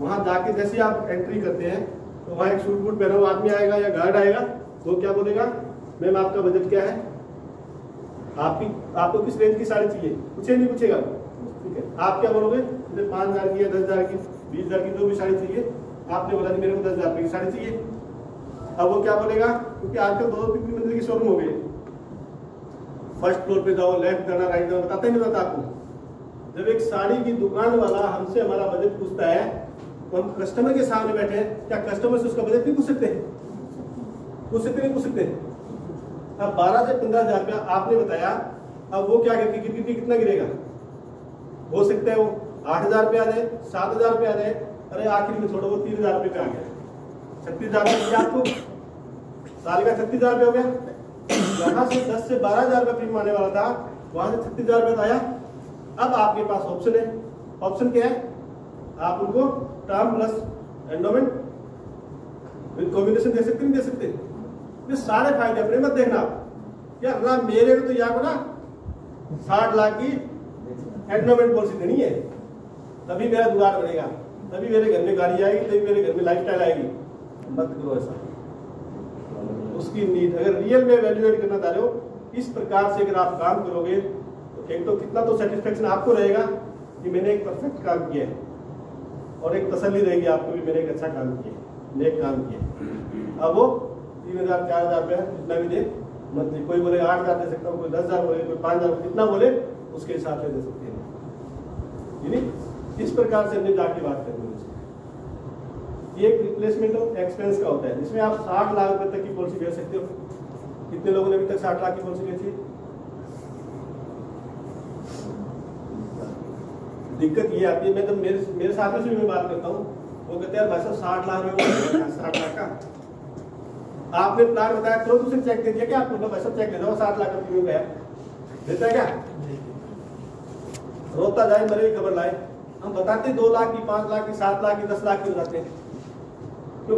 वहां जाके जैसे आप एंट्री करते हैं तो वहाँ एक सूट बूट पहना हुआ आदमी आएगा या गार्ड आएगा, वो क्या बोलेगा? मैम आपका बजट क्या है? आपको किस रेंज की साड़ी चाहिए? पूछे नहीं पूछेगा, ठीक है। आप क्या बोलोगे? मुझे 5,000 की या 10,000 की, 20,000 की जो भी साड़ी चाहिए। आपने बोला कि मेरे को 10,000 रुपये की साड़ी चाहिए। अब वो क्या बोलेगा? क्योंकि आजकल 2-3 मंजिल की शोरूम हो गई, फर्स्ट फ्लोर पे जाओ, लेफ्ट जाना, राइट जाना, बताते नहीं बताता आपको। जब एक साड़ी की दुकान वाला हमसे हमारा बजट पूछता है तो हम कस्टमर के सामने बैठे हैं, क्या कस्टमर से उसका बजट नहीं पूछ सकते? पूछ सकते नहीं पूछ सकते? अब 12 से 15,000 रुपया आपने बताया, अब वो क्या करके कितना गिरेगा? हो सकता है वो 8,000 रुपये आ जाए, 7,000 रुपये आ जाए, अरे आखिर में छोड़ो वो 3,000 रुपये पे आ गया। 36,000 रुपये आपको साल का 36,000 रुपये हो गया। यहाँ से 10 से 12,000 रुपये प्रीमियम आने वाला था, वहां से 36,000 रुपये आया। अब आपके पास ऑप्शन है। ऑप्शन क्या है? आप उनको term plus endowment with combination दे सकते नहीं दे सकते? ये सारे फायदे अपने मत देखना आप यार, ना मेरे को तो यहाँ को ना 60 लाख की एंडोमेंट पॉलिसी देनी है, तभी मेरा जुगाड़ बनेगा, तभी मेरे घर में गाड़ी आएगी, तभी मेरे घर में लाइफस्टाइल आएगी। मत करो ऐसा। उसकी नीड अगर रियल में वैल्यूएट करना चाह रहे हो, इस प्रकार से अगर आप काम करोगे तो एक तो कितना तो सेटिस्फेक्शन आपको रहेगा कि मैंने एक परफेक्ट काम किया है, और एक तसल्ली रहेगी आपको भी मैंने एक अच्छा काम किया, नेक काम किया। अब वो 3,000 4,000 रुपया जितना भी दे, मंथली कोई बोले 8,000 दे सकता हूँ, कोई 10,000 बोले, कोई 5,000, कितना बोले उसके हिसाब से दे सकते हैं। इस प्रकार से हमने जाके बात करनी है। ये एक रिप्लेसमेंट ऑफ एक्सपेंस का होता है, जिसमें आप 60 लाख रुपए तक की पॉलिसी बेच सकते हो। कितने लोगों ने अभी तक 60 लाख की पॉलिसी बेची? दिक्कत ये आती है, मैं जब मेरे साथियों से भी मैं बात करता हूँ, वो कहते हैं भाई साहब 60 लाख रुपए 60 लाख का आपने प्लान बताया, तुरंत उसे चेक दे दिया क्या आपको? भाई साहब चेक दे दो, 60 लाख का प्रीमियम गया, देता है क्या? रोता जाए मरे की खबर लाए। हम बताते 2 लाख की, 5 लाख की, 7 लाख की, 10 लाख की बताते हैं। तो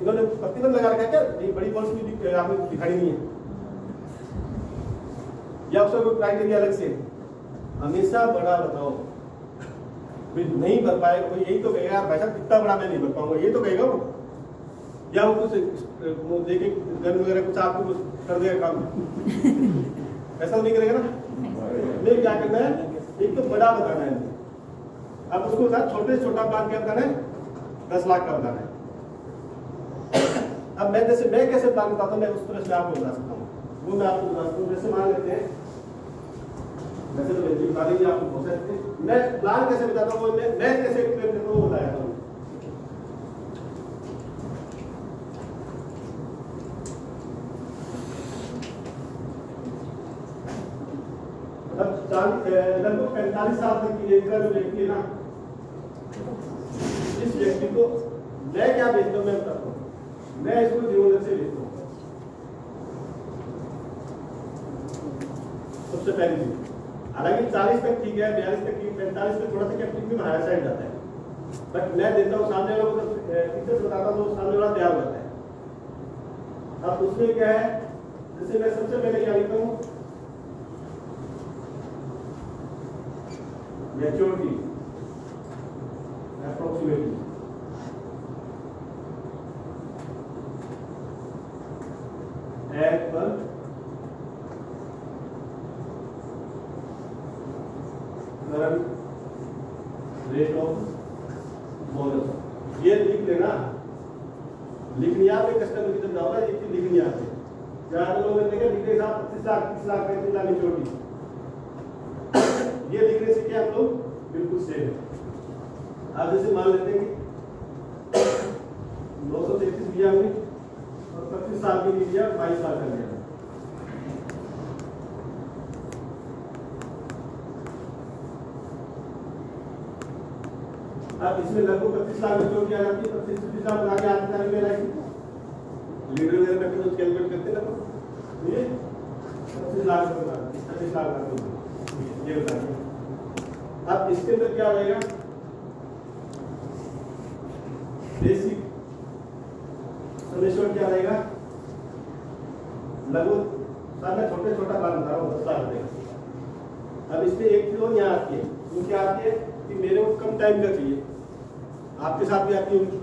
इन्होंने प्रतिबंध लगा रखा है क्या? ये बड़ी पॉलिसी आपने दिखाई नहीं है, या उसका कोई क्राइटेरिया अलग से? हमेशा बड़ा बताओ, नहीं भर पाएगा कोई, यही तो कहेगा यार भाई साहब कितना बड़ा मैं नहीं भर पाऊंगा, यही तो कहेगा वो। या वो कुछ देखे गन वगैरह कुछ आपको कुछ कर देगा काम ऐसा नहीं करेगा ना। नहीं, क्या करना है, एक तो बड़ा बताना है, अब उसको साथ छोटे से छोटा प्लान क्या बताना है, 10 लाख का बताना है। अब मैं कैसे प्लान बताता हूँ, मैं उस तरह से आपको बता सकता हूँ, वो मैं आपको बता सकता हूँ। जैसे मान लेते हैं, वैसे तो बेंची बता देंगे आपको बहुत सारे, मैं प्लान कैसे बताता हूँ, मैं कैसे एक्सप्लेन करता हूँ वो बताया था। लगभग 45 साल तक की एज का जो व्यक्ति है ना, इस व्यक्ति को मैं क्या बेचता हूँ, मैं बताता हूँ, मैं इसको जीवन से बेचता हूँ। सबसे पहली चीज, हालांकि 40 तक ठीक है, 42 तक ठीक, 45 तक थोड़ा सा क्या प्रीमियम हायर साइड जाता है, बट मैं देता हूँ सामने वालों को, फीचर्स बताता हूँ, सामने वाला तैयार हो जाता है। अब उसमें क्या है, जैसे मैं सबसे पहले क्या लिखता हूँ, मैच्योरिटी अप्रोक्सीमेटली, एट पर करंट रेट ऑफ बोनस। ये लिख लेना, लिखनी आपने कस्टमर की जब जाओगा, ये चीज लिखनी आपने। ज्यादा लोगों ने देखा लिखने का 25 लाख 30 लाख 35 लाख मैच्योरिटी, ये लिखने से क्या हम लोग बिल्कुल सेफ है। आप जैसे मान लेते हैं कि 933 दिया हमने और 25 साल के लिए दिया, 22 साल का लिया। अब इसमें लगभग 25 लाख मैच्योरिटी आ जाती है, 25 लाख बना के आते हैं लीडर वगैरह में कुछ कैलकुलेट करते हैं ना, ये 25 लाख रुपए 26 लाख रुपए ये बताइए। अब इसके अंदर क्या रहेगा, बेसिक समेशन क्या रहेगा, लगभग सर मैं छोटा प्लान बता रहा हूँ, 10 लाख रुपए। अब इसमें एक चीज यहाँ आती है, वो क्या आती है कि मेरे को कम टाइम का चाहिए, आपके साथ भी आती होगी।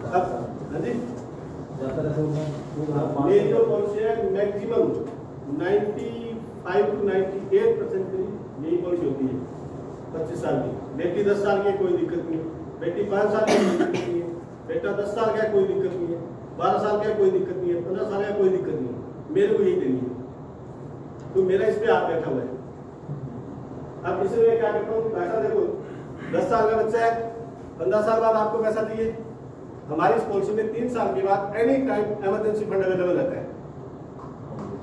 अब हाँ जी, मेरी जो पॉलिसी है मैक्सिमम 95 to 98% की यही पॉलिसी होती है 25 साल की। बेटी 10 साल की कोई दिक्कत नहीं है, बेटी 5 साल की कोई दिक्कत नहीं है, बेटा 10 साल का कोई दिक्कत नहीं है, 12 साल का कोई दिक्कत नहीं है, 15 साल का कोई दिक्कत नहीं है, मेरे को यही देनी है, तो मेरा इस पे आप बैठा हुआ है। अब इसमें मैं क्या करता हूँ, पैसा देखो 10 साल का बच्चा है, 15 साल बाद आपको पैसा चाहिए, हमारी इस पॉलिसी में 3 साल के बाद any time emergency fund available रहता है।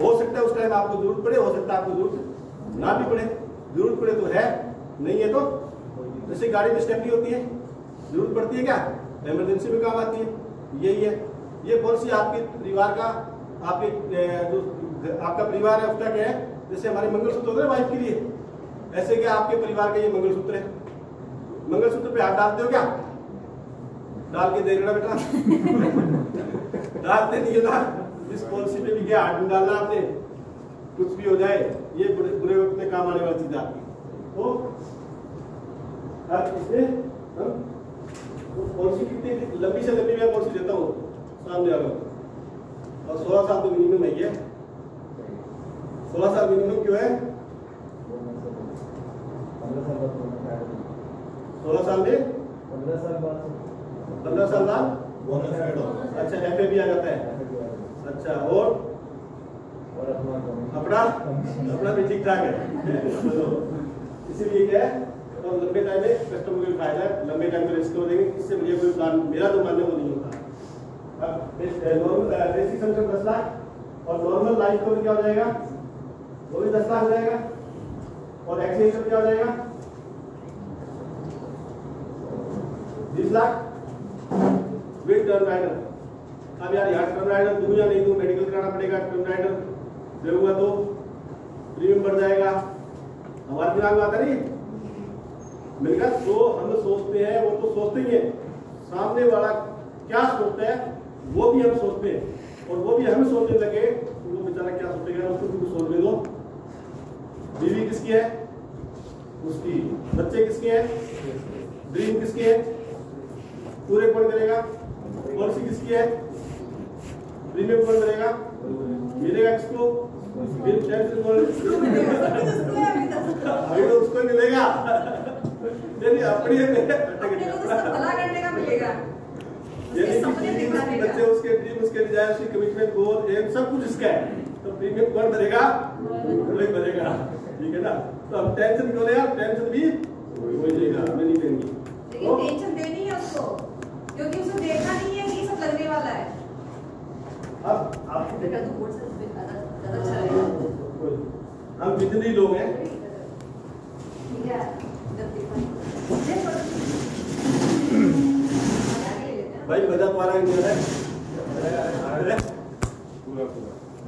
हो सकता है उस टाइम आपको जरूरत पड़े, हो सकता है आपको जरूरत ना भी पड़े, जरूरत पड़े तो है, नहीं है तो जैसे गाड़ी में स्टेपनी होती है, जरूरत पड़ती है क्या, इमरजेंसी में काम आती है, यही है। ये पॉलिसी आपके परिवार का, आपके जो आपका परिवार है उसका क्या है, जैसे हमारे मंगलसूत्र होते हैं वाइफ के लिए, ऐसे क्या आपके परिवार का ये मंगलसूत्र है, मंगलसूत्र पे हाथ डालते हो क्या, डाल के देखना बेटा डालते नहीं है ना, इस पॉलिसी पे भी क्या हाथ नहीं डालना आपने, कुछ भी हो जाए ये बुरे वक्त में काम आने वाली चीज आपकी। तो अब इसमें पॉलिसी कितनी लंबी से लंबी मैं पॉलिसी देता हूँ सामने वालों को, और 16 साल तो मिनिमम है, ये 16 साल मिनिमम क्यों है, 16 साल में 15 साल बाद अच्छा एफ भी आ जाता है, अच्छा और अपना भी ठीक ठाक है इसीलिए क्या है और लंबे टाइम में कस्टमर को भी फायदा है, लंबे टाइम में रिस्क देंगे, इससे मुझे कोई प्लान, मेरा जो मानना वो नहीं होता। अब नॉर्मल बेसिक सम 10 लाख और नॉर्मल लाइफ कवर क्या हो जाएगा, वो भी 10 लाख हो जाएगा, और एक्सीडेंटल क्या हो जाएगा 20 लाख विद टर्म राइडर। अब यार यहाँ टर्म राइडर दूं या नहीं दूं, मेडिकल कराना पड़ेगा, टर्म राइडर देऊंगा तो प्रीमियम बढ़ जाएगा, हमारे दिमाग में आता नहीं मिलेगा। तो हम सोचते हैं, वो तो सोचते ही है, सामने वाला क्या सोचता है वो भी हम सोचते हैं, और वो भी हमें सोचने लगे तो वो बेचारा क्या सोचेगा, उसको कुछ सोचने दो। बीवी किसकी है, उसकी, बच्चे किसके हैं, ड्रीम किसके है, पूरे कौन करेगा, पॉलिसी किसकी है, प्रीमियम कौन करेगा, मिलेगा किसको, फिर टेंशन कौन, अभी तो उसको मिलेगा, यदि अपनी भला करने का मिलेगा, बच्चे उसके ड्रीम, उसके डिजायर, उसकी कमिटमेंट, गोल, एम सब कुछ इसका है, तो प्रीमियम कौन भरेगा, वही भरेगा, ठीक है ना। तो अब टेंशन क्यों लेगा, टेंशन भी वही लेगा, हमें नहीं देंगी, लेकिन टेंशन देनी है उसको, क्योंकि उसे देखना नहीं है कि ये सब लगने वाला है। अब आप बेटा तो बोर्ड से ज्यादा अच्छा रहेगा। हम जितने लोग हैं ठीक है, भाई मजा तो आ रहा है,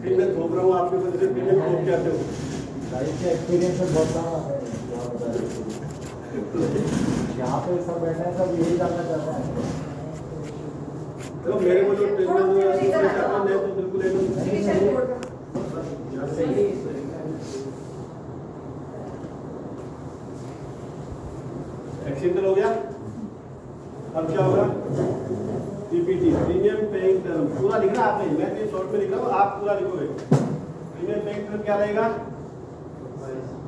फिर मैं थोप रहा हूँ आपके वजह से, फिर मैं थोप के आते हो लाइफ के एक्सपीरियंस में बहुत कम आता है यहाँ पे सब बैठे हैं, सब यही जानना चाहते हैं। तो मेरे को जो ट्रेनर मैं तो बिल्कुल एक्सीडेंटल हो गया। अब क्या होगा, पीपीटी, प्रीमियम पेइंग टर्म, पूरा लिखना आपने, मैं तो शॉर्ट में लिख रहा हूँ, आप पूरा लिखोगे। प्रीमियम पेइंग टर्म क्या रहेगा,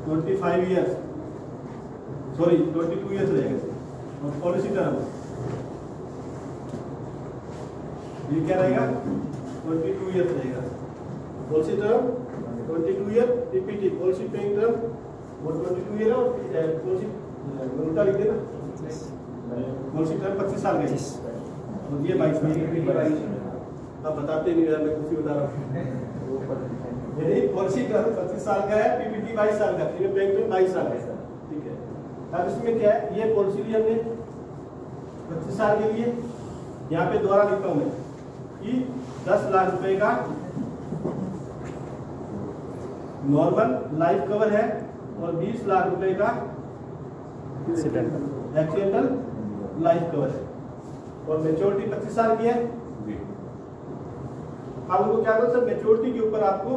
25 ईयर्स, सॉरी 22 ईयर्स रहेगा, और पॉलिसी टर्म ये क्या रहेगा, 22 ईयर्स रहेगा, policy term 22 year, PPT policy paying term वो 22 ईयर, और पॉलिसी उल्टा लिख देना, पॉलिसी टर्म 25 साल का, और ये 22 साल। अब बताते नहीं, मैं कुछ ही बता रहा हूँ, यही पॉलिसी टर्म 25 साल का है, पीपीटी 22 साल का, प्रीमियम पेइंग टर्म 22 साल का, ठीक है। अब इसमें क्या है, ये पॉलिसी ली हमने 25 साल के लिए, यहाँ पे दोबारा लिखता हूँ मैं कि 10 लाख रुपए का नॉर्मल लाइफ कवर है, और 20 लाख रुपए का एक्सीडेंटल लाइफ कवर है, और मेच्योरिटी 25 साल की है। अब उनको क्या करना सर, मेच्योरिटी के ऊपर आपको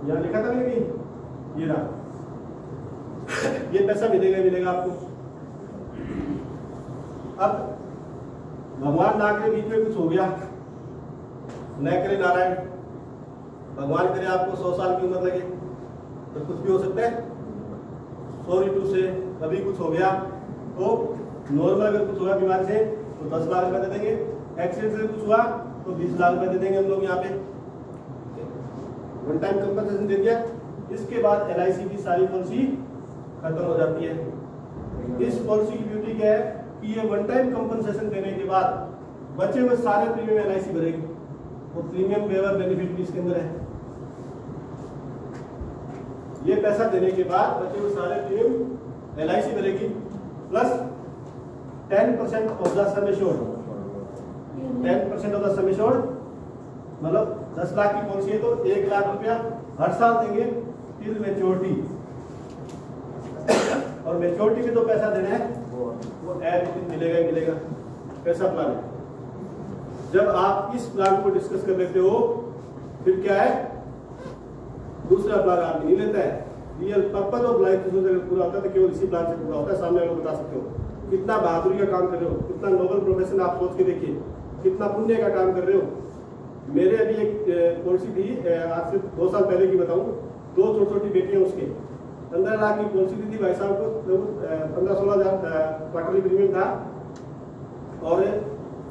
यहाँ लिखा था मैंने कहीं, ये रहा, ये पैसा मिलेगा ही मिलेगा आपको। अब भगवान ना करे बीच में कुछ हो गया, न करे नारायण, भगवान करे आपको 100 साल की उम्र लगे, तो कुछ भी हो सकता है, सॉरी टू से कभी कुछ हो गया तो नॉर्मल अगर कुछ हुआ बीमारी से तो 10 लाख रुपए दे देंगे, एक्सीडेंट से कुछ हुआ तो 20 लाख रुपए दे देंगे हम लोग यहाँ पे, वन टाइम कंपनसेशन दे दिया। इसके बाद LIC की सारी पॉलिसी खत्म हो जाती है। इस पॉलिसी की ब्यूटी क्या है कि ये वन टाइम कंपनसेशन देने के बाद बचे हुए सारे प्रीमियम LIC भरेगी, वो प्रीमियम वेवर बेनिफिट भी इसके अंदर है। ये पैसा देने के बाद बचे हुए सारे प्रीमियम LIC भरेगी, plus 10% of the sum assured, 10% of the sum assured, मतलब 10 लाख की पॉलिसी है तो 1 लाख रुपया हर साल देंगे टिल मैच्योरिटी, और मैच्योरिटी में तो पैसा देना है वो एज मिलेगा ही मिलेगा। कैसा प्लान है, जब आप इस प्लान को डिस्कस कर लेते हो फिर क्या है, दूसरा प्लान आदमी नहीं लेता है। रियल पर्पज ऑफ लाइफ अगर पूरा होता है तो केवल इसी प्लान से पूरा होता है। सामने वालों को बता सकते हो कितना बहादुरी का काम कर रहे हो, कितना नोबल प्रोफेशन आप सोच के देखिए, कितना पुण्य का काम कर रहे हो। मेरे अभी एक पॉलिसी थी, आज से 2 साल पहले की बताऊं, 2 छोटी छोटी बेटियां, उसके 15 लाख की पॉलिसी दी थी भाई साहब को, 15-16 हज़ार क्वार्टरली प्रीमियम था, और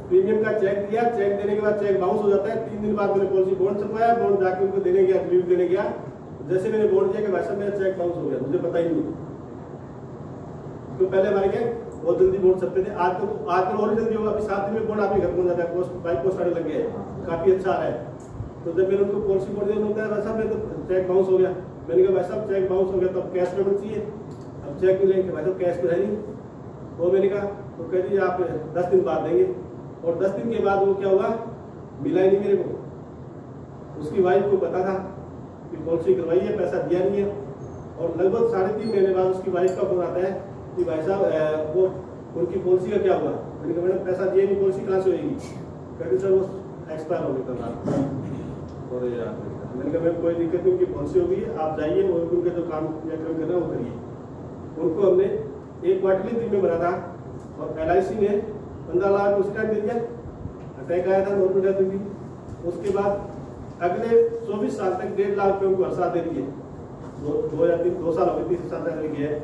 प्रीमियम का चेक दिया, चेक देने के बाद चेक बाउंस हो जाता है। 3 दिन बाद मैंने पॉलिसी बॉन्ड छपवाया, बॉन्ड जाके उनको देने गया, रिव्यू देने गया, जैसे मैंने बॉन्ड दिया कि भाई साहब मेरा चेक बाउंस हो गया, मुझे पता ही नहीं। तो पहले हमारे क्या बहुत जल्दी बोर्ड सकते थे, आजकल और जल्दी होगा। अभी 7 दिन में बोर्ड आपके घर पहुंच जाता है, पोस्ट बाई पोस्ट आने लग गए, काफी अच्छा आ रहा है। तो जब मैंने उनको पॉलिसी बोर्ड दिया, उन्होंने बताया भाई साहब तो चेक बाउंस हो गया। मैंने कहा भाई साहब चेक बाउंस हो गया तो अब कैश पेमेंट चाहिए, अब चेक नहीं लेंगे भाई साहब, कैश तो है नहीं। वो मैंने कहा तो कह दीजिए आप 10 दिन बाद देंगे, और 10 दिन के बाद वो क्या हुआ, मिला ही नहीं मेरे को। उसकी वाइफ को पता था कि पॉलिसी करवाई है, पैसा दिया नहीं है, और लगभग 3.5 महीने बाद उसकी वाइफ का फोन आता है कि भाई साहब वो उनकी पॉलिसी का क्या हुआ। मैंने कहा मैडम पैसा दिए नहीं, पॉलिसी कहाँ से होगी। कहते सर वो एक्सपायर हो गई था। और यार मैंने कहा मैम कोई दिक्कत नहीं, उनकी पॉलिसी होगी, आप जाइए और उनके जो काम या काम करना है वो करिए। उनको हमने 1 क्वार्टरली प्रीमियम भरा था, और LIC ने 15 लाख उस टाइम दे दिया। अटैक आया था, नॉर्मल डेथ हुई। उसके बाद अगले 24 साल तक 1.5 लाख रुपये उनको हर साल दे दिए। 2 साल हो गए, 3 साल तक गया है,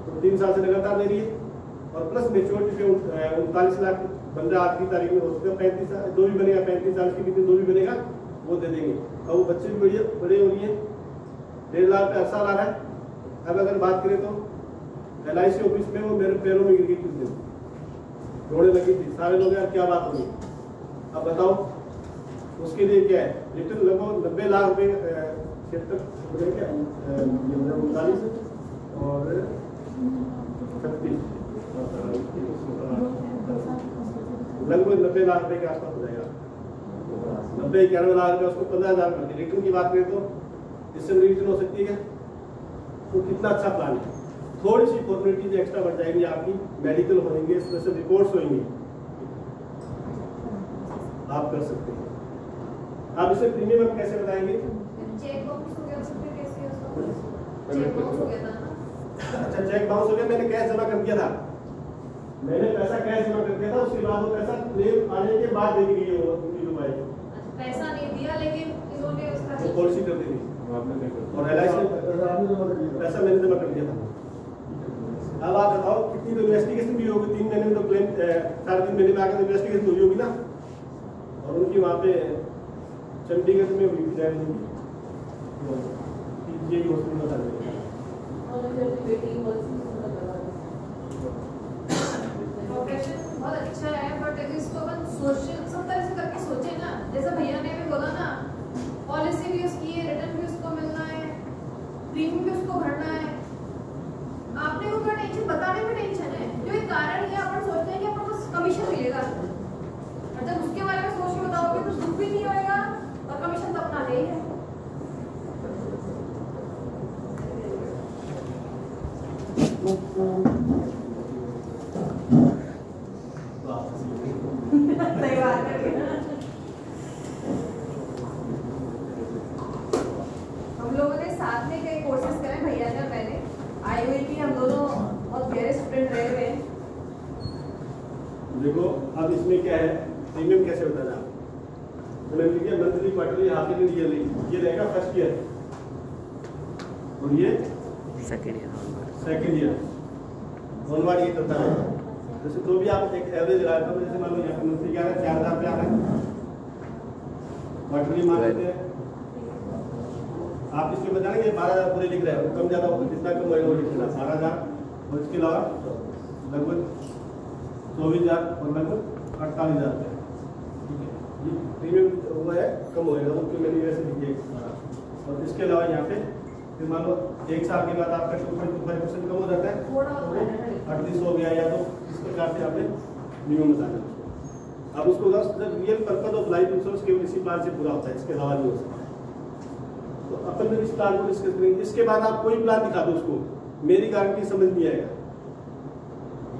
तो 3 साल से लगातार दे रही है। और प्लस मेच्योरिटी पे 39 लाख बन रहा आज की तारीख में। हो सकता है 35 साल जो भी बनेगा, 35 साल के बीच जो भी बनेगा वो दे देंगे। और वो बच्चे भी बड़े हो रही है, 1.5 लाख पे हर साल आ रहा है। अब अगर बात करें तो LIC ऑफिस में वो मेरे पैरों में गिर गई, कुछ दिन रोने लगी थी। सारे लोग यार क्या बात होगी, अब बताओ उसके लिए क्या है। रिटर्न लगभग 90 लाख रुपये 76 क्या 39 और 36 लगभग 90 लाख रुपए के आसपास हो जाएगा। 90-91 लाख रुपए, उसको 15,000 मिलती। रिटर्न की बात करें तो इससे रिटर्न हो सकती है क्या, तो कितना अच्छा प्लान है। थोड़ी सी अपॉर्चुनिटीज एक्स्ट्रा बढ़ जाएंगी आपकी, मेडिकल होंगे, स्पेशल रिपोर्ट्स होंगी, आप कर सकते हैं। आप इसे प्रीमियम हम कैसे बताएंगे। चेक बाउंस हो गया, उसमें कैसे उसको चेक बाउंस हो गया था ना। अच्छा चेक बाउंस हो गया, मैंने कैश जमा कर दिया था, मैंने पैसा कैश जमा कर दिया था। उसके बाद वो पैसा क्लेम आने के बाद दे दी गई वो उनकी मोबाइल पैसा नहीं दिया, लेकिन इन्होंने उसका पॉलिसी कर दी थी, और LIC ने पैसा मैंने जमा कर दिया था। अब आप बताओ कितनी तो इन्वेस्टिगेशन भी होगी, 3 महीने में तो क्लेम 3.5 महीने में आकर इन्वेस्टिगेशन हुई होगी ना। और उनकी वहाँ पे चंडीगढ़ में हुई थी, यही हॉस्पिटल बता देंगे। प्रोफेशन बहुत अच्छा है, बट इसको अपन सोशल सब तरह से करके सोचे ना। जैसे भैया ने भी बोला ना, पॉलिसी भी उसकी है, रिटर्न भी उसको मिलना है, प्रीमियम भी उसको भरना है। आपने को क्या टेंशन, बताने में टेंशन है। जो एक कारण है, अपन सोचते हैं कि अपन को कमीशन मिलेगा, और जब उसके बारे में सोच के बताओगे तो दुख भी नहीं होएगा, और कमीशन तो अपना नहीं है। सही बात है। हम लोगों ने साथ में कई कोर्सेज करे, भैया ने और मैंने। आई हुई भी हम दोनों बहुत गहरे स्टूडेंट रहे हुए हैं। देखो अब इसमें क्या है, प्रीमियम कैसे होता है। तो मैंने लिखा monthly, quarterly, half yearly, yearly. ये रहेगा फर्स्ट ईयर और ये सेकेंड ईयर। ऑनवर्ड ये चलता है। जैसे तो भी आप एक एवरेज लगाते हो, जैसे मान लो यहाँ पे मंथली क्या है 4,000 पे आ रहा है, क्वार्टरली मान लेते हैं आप। इसके बताएंगे 12,000 पूरे लिख रहे हो, कम ज़्यादा होगा, जितना कम होगा वो लिख लेना 12,000। और इसके अलावा लगभग 24,000 और लगभग 48,000 रुपये। ठीक है, ये प्रीमियम हुआ है, कम होएगा वो, क्योंकि मैंने वैसे लिखिए। और इसके अलावा यहाँ पे फिर मान लो 1 साल के बाद आपका 2.25% कम हो जाता है, 38 हो गया, या तो इस प्रकार से आपने मिनिमम बताना। अब उसको जब real purpose of life insurance केवल इसी प्लान से पूरा होता है, इसके अलावा नहीं हो सकता। तो अपन जब इस प्लान को डिस्कस करेंगे, इसके बाद आप कोई प्लान दिखा दो उसको, मेरी गारंटी समझ नहीं आएगा।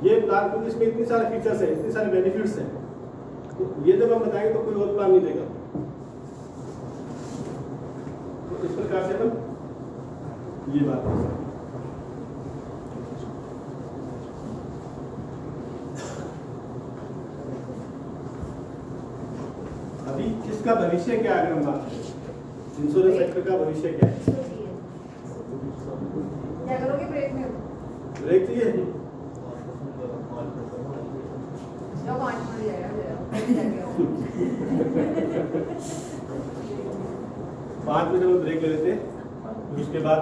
ये प्लान, क्योंकि इसमें इतने सारे फीचर्स हैं, इतने सारे बेनिफिट्स हैं, तो ये जब हम बताएंगे तो कोई और प्लान नहीं देगा। तो इस प्रकार से हम ये बात है। अभी इसका भविष्य क्या है, अगर हम बात करें इंश्योरेंस सेक्टर का भविष्य क्या है। क्या करोगे ब्रेक में? ब्रेक चाहिए, जो 5 मिनट जाएगा 5 मिनट में ब्रेक ले लेते हैं, उसके बाद